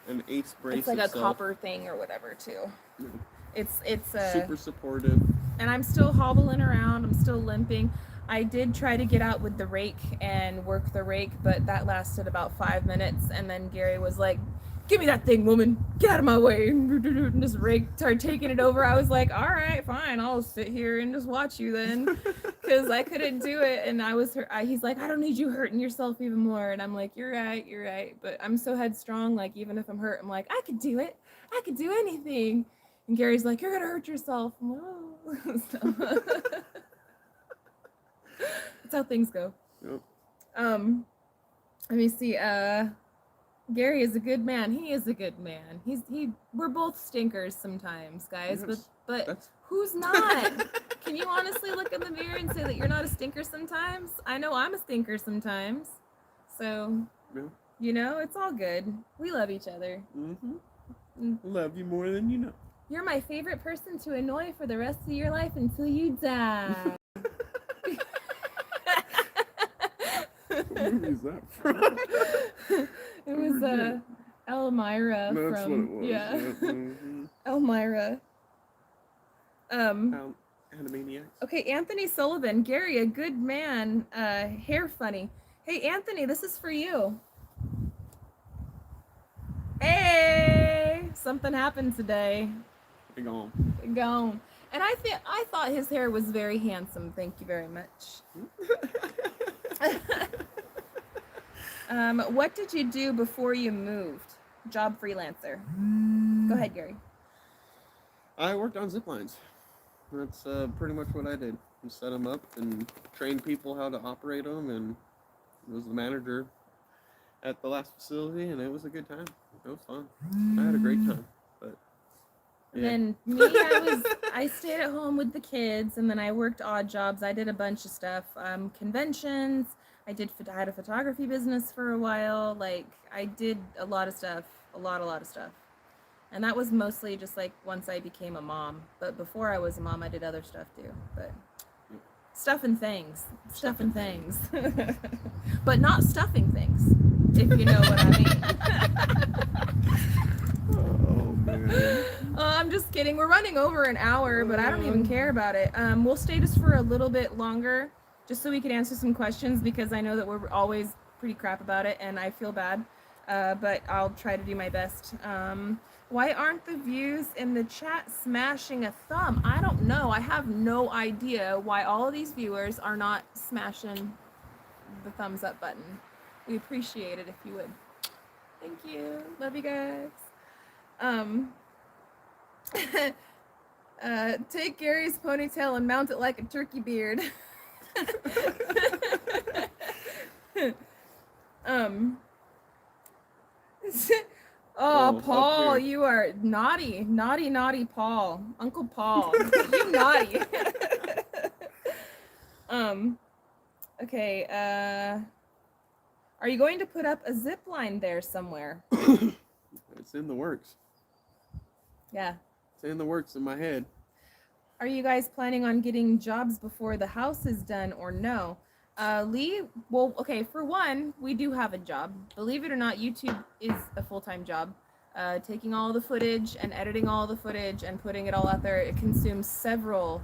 an ace brace. It's like a copper thing or whatever too. Yeah. It's super supportive. And I'm still hobbling around. I'm still limping. I did try to get out with the rake and work the rake, but that lasted about 5 minutes. And then Gary was like, "Give me that thing, woman! Get out of my way!" And this rake started taking it over. I was like, "All right, fine. I'll sit here and just watch you then," because I couldn't do it. And he's like, "I don't need you hurting yourself even more." And I'm like, "You're right." But I'm so headstrong. Like, even if I'm hurt, I'm like, "I could do it. I could do anything." And Gary's like, "You're gonna hurt yourself." I'm like, "Oh." So, that's how things go. Yep. Let me see. Gary is a good man. He is a good man. We're both stinkers sometimes, guys. Yes, but who's not? Can you honestly look in the mirror and say that you're not a stinker sometimes? I know I'm a stinker sometimes. So, it's all good. We love each other. Mm-hmm. Love you more than you know. You're my favorite person to annoy for the rest of your life until you die. What movie is that from? It was Elmira from. That's what it was. Yeah. Mm-hmm. Elmira. Animaniacs. Okay, Anthony Sullivan. Gary, a good man. Hair funny. Hey, Anthony, this is for you. Hey, something happened today. Gone. And I thought his hair was very handsome. Thank you very much. What did you do before you moved? Job freelancer. Go ahead, Gary. I worked on zip lines. That's pretty much what I did. I set them up and trained people how to operate them, and was the manager at the last facility, and it was a good time. It was fun. I had a great time. But yeah. And then me, I stayed at home with the kids, and then I worked odd jobs. I did a bunch of stuff, conventions. I had a photography business for a while. Like, I did a lot of stuff, a lot of stuff. And that was mostly just like once I became a mom. But before I was a mom, I did other stuff too. But stuff and things. But not stuffing things, if you know what I mean. Oh, man. I'm just kidding. We're running over an hour, but I don't even care about it. We'll stay just for a little bit longer, just so we can answer some questions, because I know that we're always pretty crap about it, and I feel bad. But I'll try to do my best. Why aren't the views in the chat smashing a thumb? I don't know. I have no idea why all of these viewers are not smashing the thumbs up button. We appreciate it if you would. Thank you. Love you guys. Take Gary's ponytail and mount it like a turkey beard. Oh, Paul, you are naughty, Paul. Uncle Paul, you naughty. Okay, are you going to put up a zip line there somewhere? It's in the works. Yeah. It's in the works in my head. Are you guys planning on getting jobs before the house is done, or no? Lee, well, okay, for one, we do have a job. Believe it or not, YouTube is a full-time job. Taking all the footage and editing all the footage and putting it all out there, it consumes several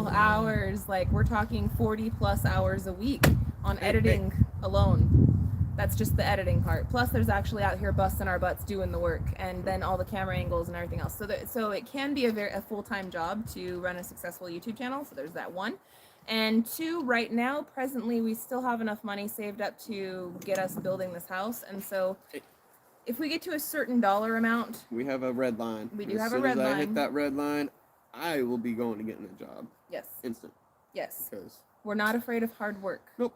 hours. Like, we're talking 40+ hours a week on editing alone. That's just the editing part. Plus, there's actually out here busting our butts doing the work, and then all the camera angles and everything else. So it can be a full-time job to run a successful YouTube channel. So there's that one. And two, right now, presently, we still have enough money saved up to get us building this house. And so if we get to a certain dollar amount, we have a red line. We do have a red line. As soon as I hit that red line, I will be going to getting a job. Yes. Instant. Yes. Because we're not afraid of hard work. Nope.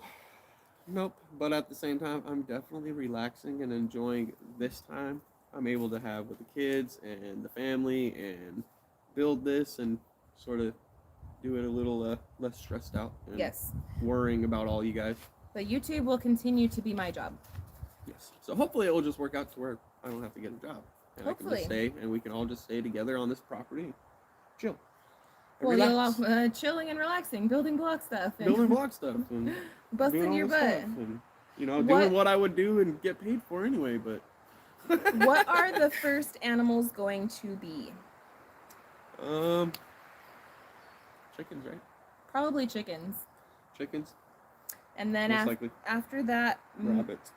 But at the same time, I'm definitely relaxing and enjoying this time I'm able to have with the kids and the family, and build this and sort of do it a little less stressed out. And yes. Worrying about all you guys. But YouTube will continue to be my job. Yes. So hopefully it will just work out to where I don't have to get a job. And hopefully. I can just stay, and we can all just stay together on this property. Chill. Well, you're chilling and relaxing, building block stuff. And And busting your butt. And, doing what I would do and get paid for anyway, but... What are the first animals going to be? Chickens, right? Probably chickens. Chickens. And then after that... Rabbits.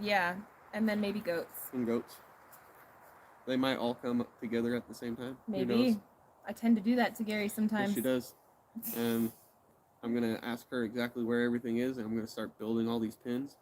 Yeah, and then maybe goats. And goats. They might all come up together at the same time. Maybe. I tend to do that to Gary sometimes. Yes, she does. And I'm going to ask her exactly where everything is, and I'm going to start building all these pins.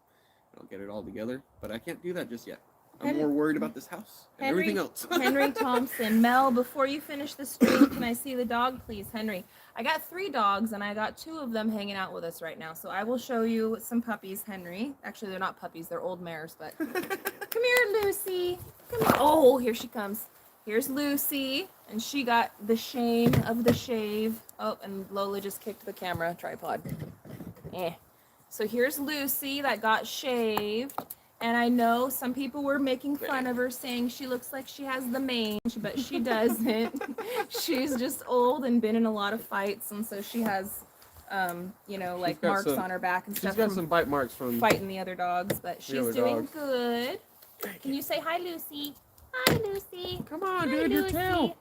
I'll get it all together. But I can't do that just yet. I'm more worried about this house and everything else. Henry Thompson. Mel, before you finish the stream, can I see the dog, please? Henry. I got 3 dogs, and I got 2 of them hanging out with us right now. So I will show you some puppies, Henry. Actually, they're not puppies. They're old mares, but... Come here, Lucy. Come here. Oh, here she comes. Here's Lucy, and she got the shame of the shave. Oh, and Lola just kicked the camera tripod. So here's Lucy that got shaved. And I know some people were making fun of her, saying she looks like she has the mange, but she doesn't. She's just old and been in a lot of fights, and so she has, like marks on her back and stuff. She's got some bite marks from fighting the other dogs, but she's doing good. Can you say hi, Lucy? Hi, Lucy. Come on, hi, dude, Lucy. your tail.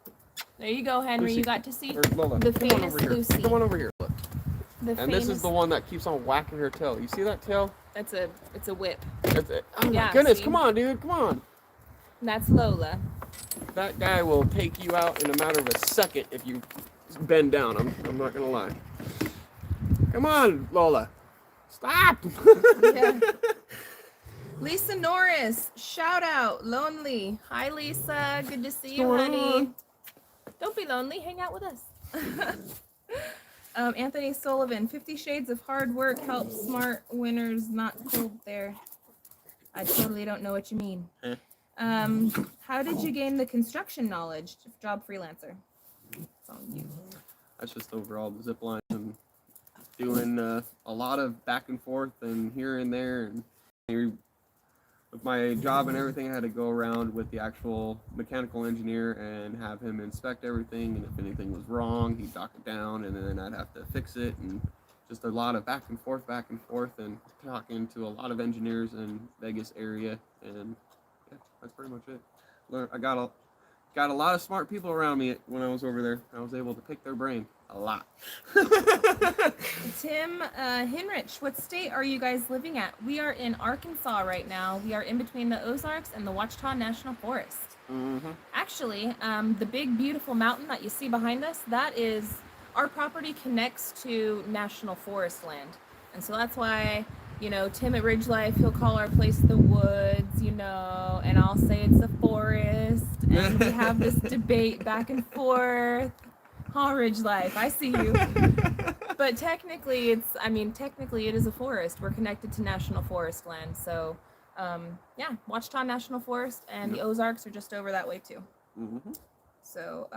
There you go, Henry. Lucy. You got to see Lola, the come famous on Lucy. Come on over here. Look. And this is the one that keeps on whacking her tail. You see that tail? It's a whip. Oh my goodness, see? Come on, dude, come on. That's Lola. That guy will take you out in a matter of a second if you bend down. I'm not gonna lie. Come on, Lola. Stop! Yeah. Lisa Norris, shout out, lonely. Hi, Lisa. Good to see you, honey. Don't be lonely. Hang out with us. Anthony Sullivan, 50 Shades of Hard Work helps smart winners not cold there. I totally don't know what you mean. How did you gain the construction knowledge? Job freelancer. It's on you. That's just overall the zip line and doing a lot of back and forth and here and there. And with my job and everything, I had to go around with the actual mechanical engineer and have him inspect everything. And if anything was wrong, he'd dock it down, and then I'd have to fix it. And just a lot of back and forth, and talking to a lot of engineers in Vegas area. And yeah, that's pretty much it. I got a lot of smart people around me when I was over there. I was able to pick their brain a lot. Tim Hinrich, what state are you guys living at? We are in Arkansas right now. We are in between the Ozarks and the Ouachita National Forest. Mm-hmm. Actually, the big beautiful mountain that you see behind us, that is, our property connects to National Forest land. And so that's why, you know, Tim at Ridge Life, he'll call our place the woods, you know, and I'll say it's the forest. And we have this debate back and forth. Oh, Ridge Life, I see you. But technically, it is a forest. We're connected to National Forest land. So, yeah, Ouachita National Forest and the Ozarks are just over that way too. Mm-hmm. So,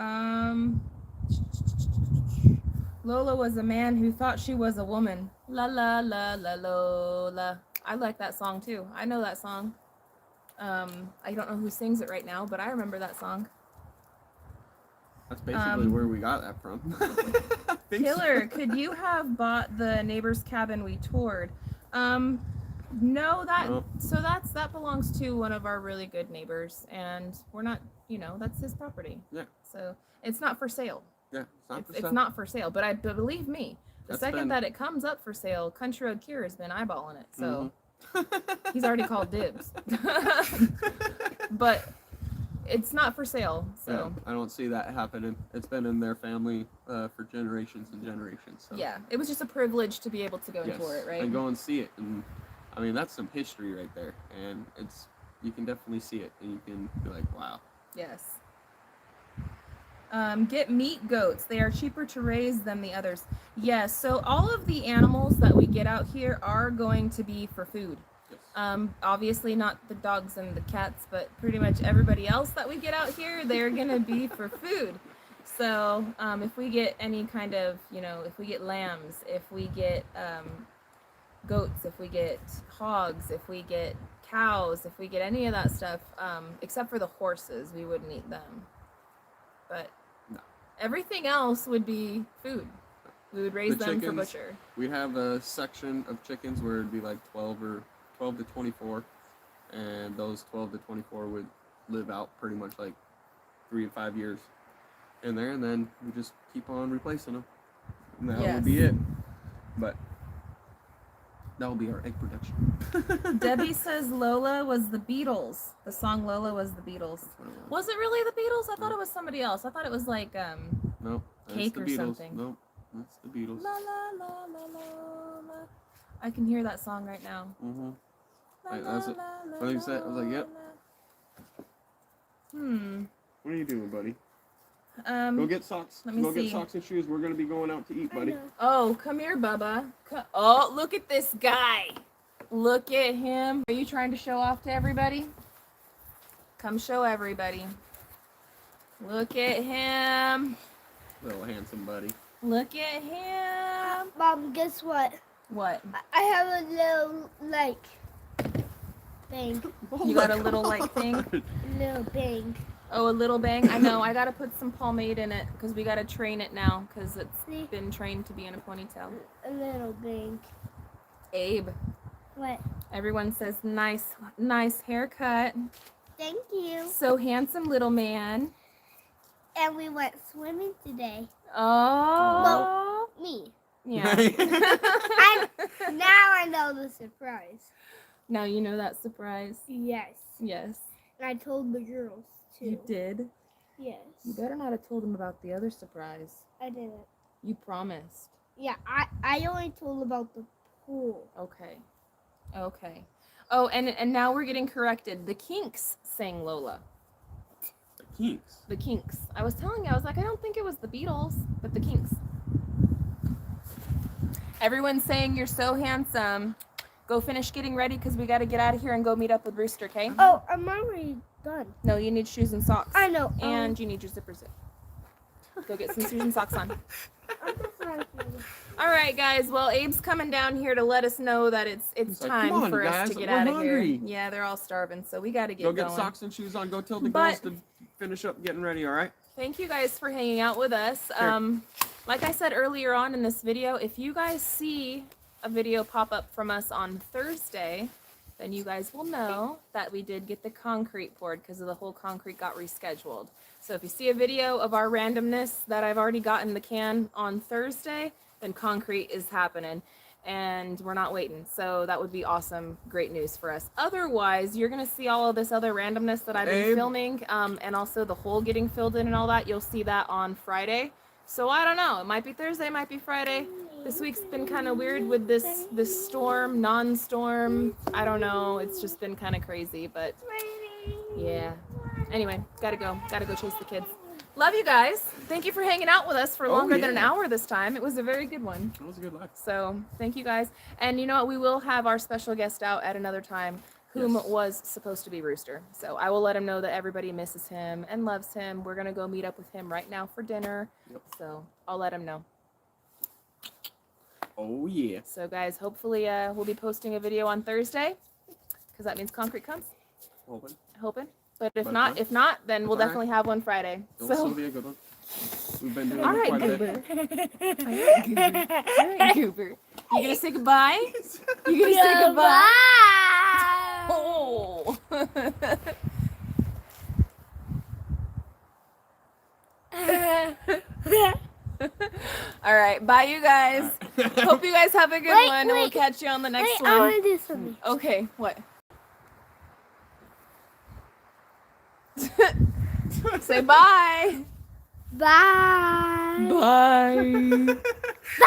Lola was a man who thought she was a woman. La la la la Lola. I like that song too. I know that song. I don't know who sings it right now, but I remember that song. That's basically where we got that from. Killer, could you have bought the neighbor's cabin we toured? No, that belongs to one of our really good neighbors, and we're not, you know, that's his property. Yeah. So it's not for sale. Yeah, it's not for sale. But believe me, the second that it comes up for sale, Country Road Cure has been eyeballing it. So he's already called dibs. But it's not for sale. So yeah, I don't see that happening. It's been in their family for generations and generations. So. Yeah, it was just a privilege to be able to go and tour it, right? And go and see it. And I mean, that's some history right there. And you can definitely see it, and you can be like, wow. Yes. Get meat goats. They are cheaper to raise than the others. Yes, so all of the animals that we get out here are going to be for food. Yes. Obviously not the dogs and the cats, but pretty much everybody else that we get out here, they're going to be for food. So if we get any kind of, you know, if we get lambs, if we get goats, if we get hogs, if we get cows, if we get any of that stuff, except for the horses, we wouldn't eat them. But everything else would be food. We would raise them for butcher. We have a section of chickens where it'd be like 12 to 24, and those 12 to 24 would live out pretty much like 3 to 5 years in there, and then we just keep on replacing them. And that would be it. But that will be our egg production. Debbie says Lola was the Beatles. The song Lola was the Beatles. Was it really the Beatles? I thought it was somebody else. I thought it was like no, Cake or something. No, that's the Beatles. La la la la la la. I can hear that song right now. Mm-hmm. That's it. When you said, I was like, yep. What are you doing, buddy? Go get socks. Get socks and shoes. We're gonna be going out to eat, buddy. Oh, come here, Bubba. Oh, look at this guy. Look at him. Are you trying to show off to everybody? Come show everybody. Look at him. Little handsome buddy. Look at him. Mom, guess what? What? I have a little, like, bang. You got a little, like, thing? Little bang. Oh, a little bang? I know. I got to put some pomade in it because we got to train it now because it's been trained to be in a ponytail. A little bang. Abe. What? Everyone says nice haircut. Thank you. So handsome, little man. And we went swimming today. Oh. Well, me. Yeah. Now I know the surprise. Now you know that surprise. Yes. Yes. And I told the girls, too. You did? Yes. You better not have told them about the other surprise. I didn't. You promised. Yeah, I only told about the pool. Okay. Oh, and now we're getting corrected. The Kinks sang Lola. The Kinks. The Kinks. I was telling you, I was like, I don't think it was the Beatles, but the Kinks. Everyone's saying you're so handsome. Go finish getting ready because we got to get out of here and go meet up with Rooster, okay? Oh, I'm already done. No, you need shoes and socks. I know. And you need your zippers. Go get some shoes and socks on. All right, guys. Well, Abe's coming down here to let us know that it's like, time "Come on, for us guys, to get we're out of hungry." here. Yeah, they're all starving, so we got to get Go get going. socks and shoes on. Go tell the But- girls to finish up getting ready, all right? Thank you guys for hanging out with us. Sure. Like I said earlier on in this video, if you guys see a video pop up from us on Thursday, then you guys will know that we did get the concrete poured because of the whole concrete got rescheduled. So if you see a video of our randomness that I've already got in the can on Thursday, then concrete is happening and we're not waiting. So that would be awesome, great news for us. Otherwise, you're gonna see all of this other randomness that I've been Abe. filming, and also the hole getting filled in and all that. You'll see that on Friday. So I don't know, it might be Thursday, it might be Friday. This week's been kind of weird with this storm, non-storm. I don't know, it's just been kind of crazy, but yeah. Anyway, gotta go chase the kids. Love you guys. Thank you for hanging out with us for Oh, longer than an yeah. hour this time. It was a very good one. That was a good life. So thank you guys. And you know what? We will have our special guest out at another time, whom Yes. was supposed to be Rooster. So I will let him know that everybody misses him and loves him. We're going to go meet up with him right now for dinner. Yep. So I'll let him know. Oh, yeah. So guys, hopefully we'll be posting a video on Thursday because that means concrete comes. Open. Hoping. But if But not, then we'll all right. definitely have one Friday. It'll So still be a good one. We've been doing all it right, quite a Goober. bit. All right, Goober. You gonna say goodbye? You gonna say goodbye? Oh. All right, bye, you guys. Hope you guys have a good Wait, one, and we'll wait. catch you on the next Wait, I one. want to do something. Okay, what? Say bye. Bye. Bye. Bye.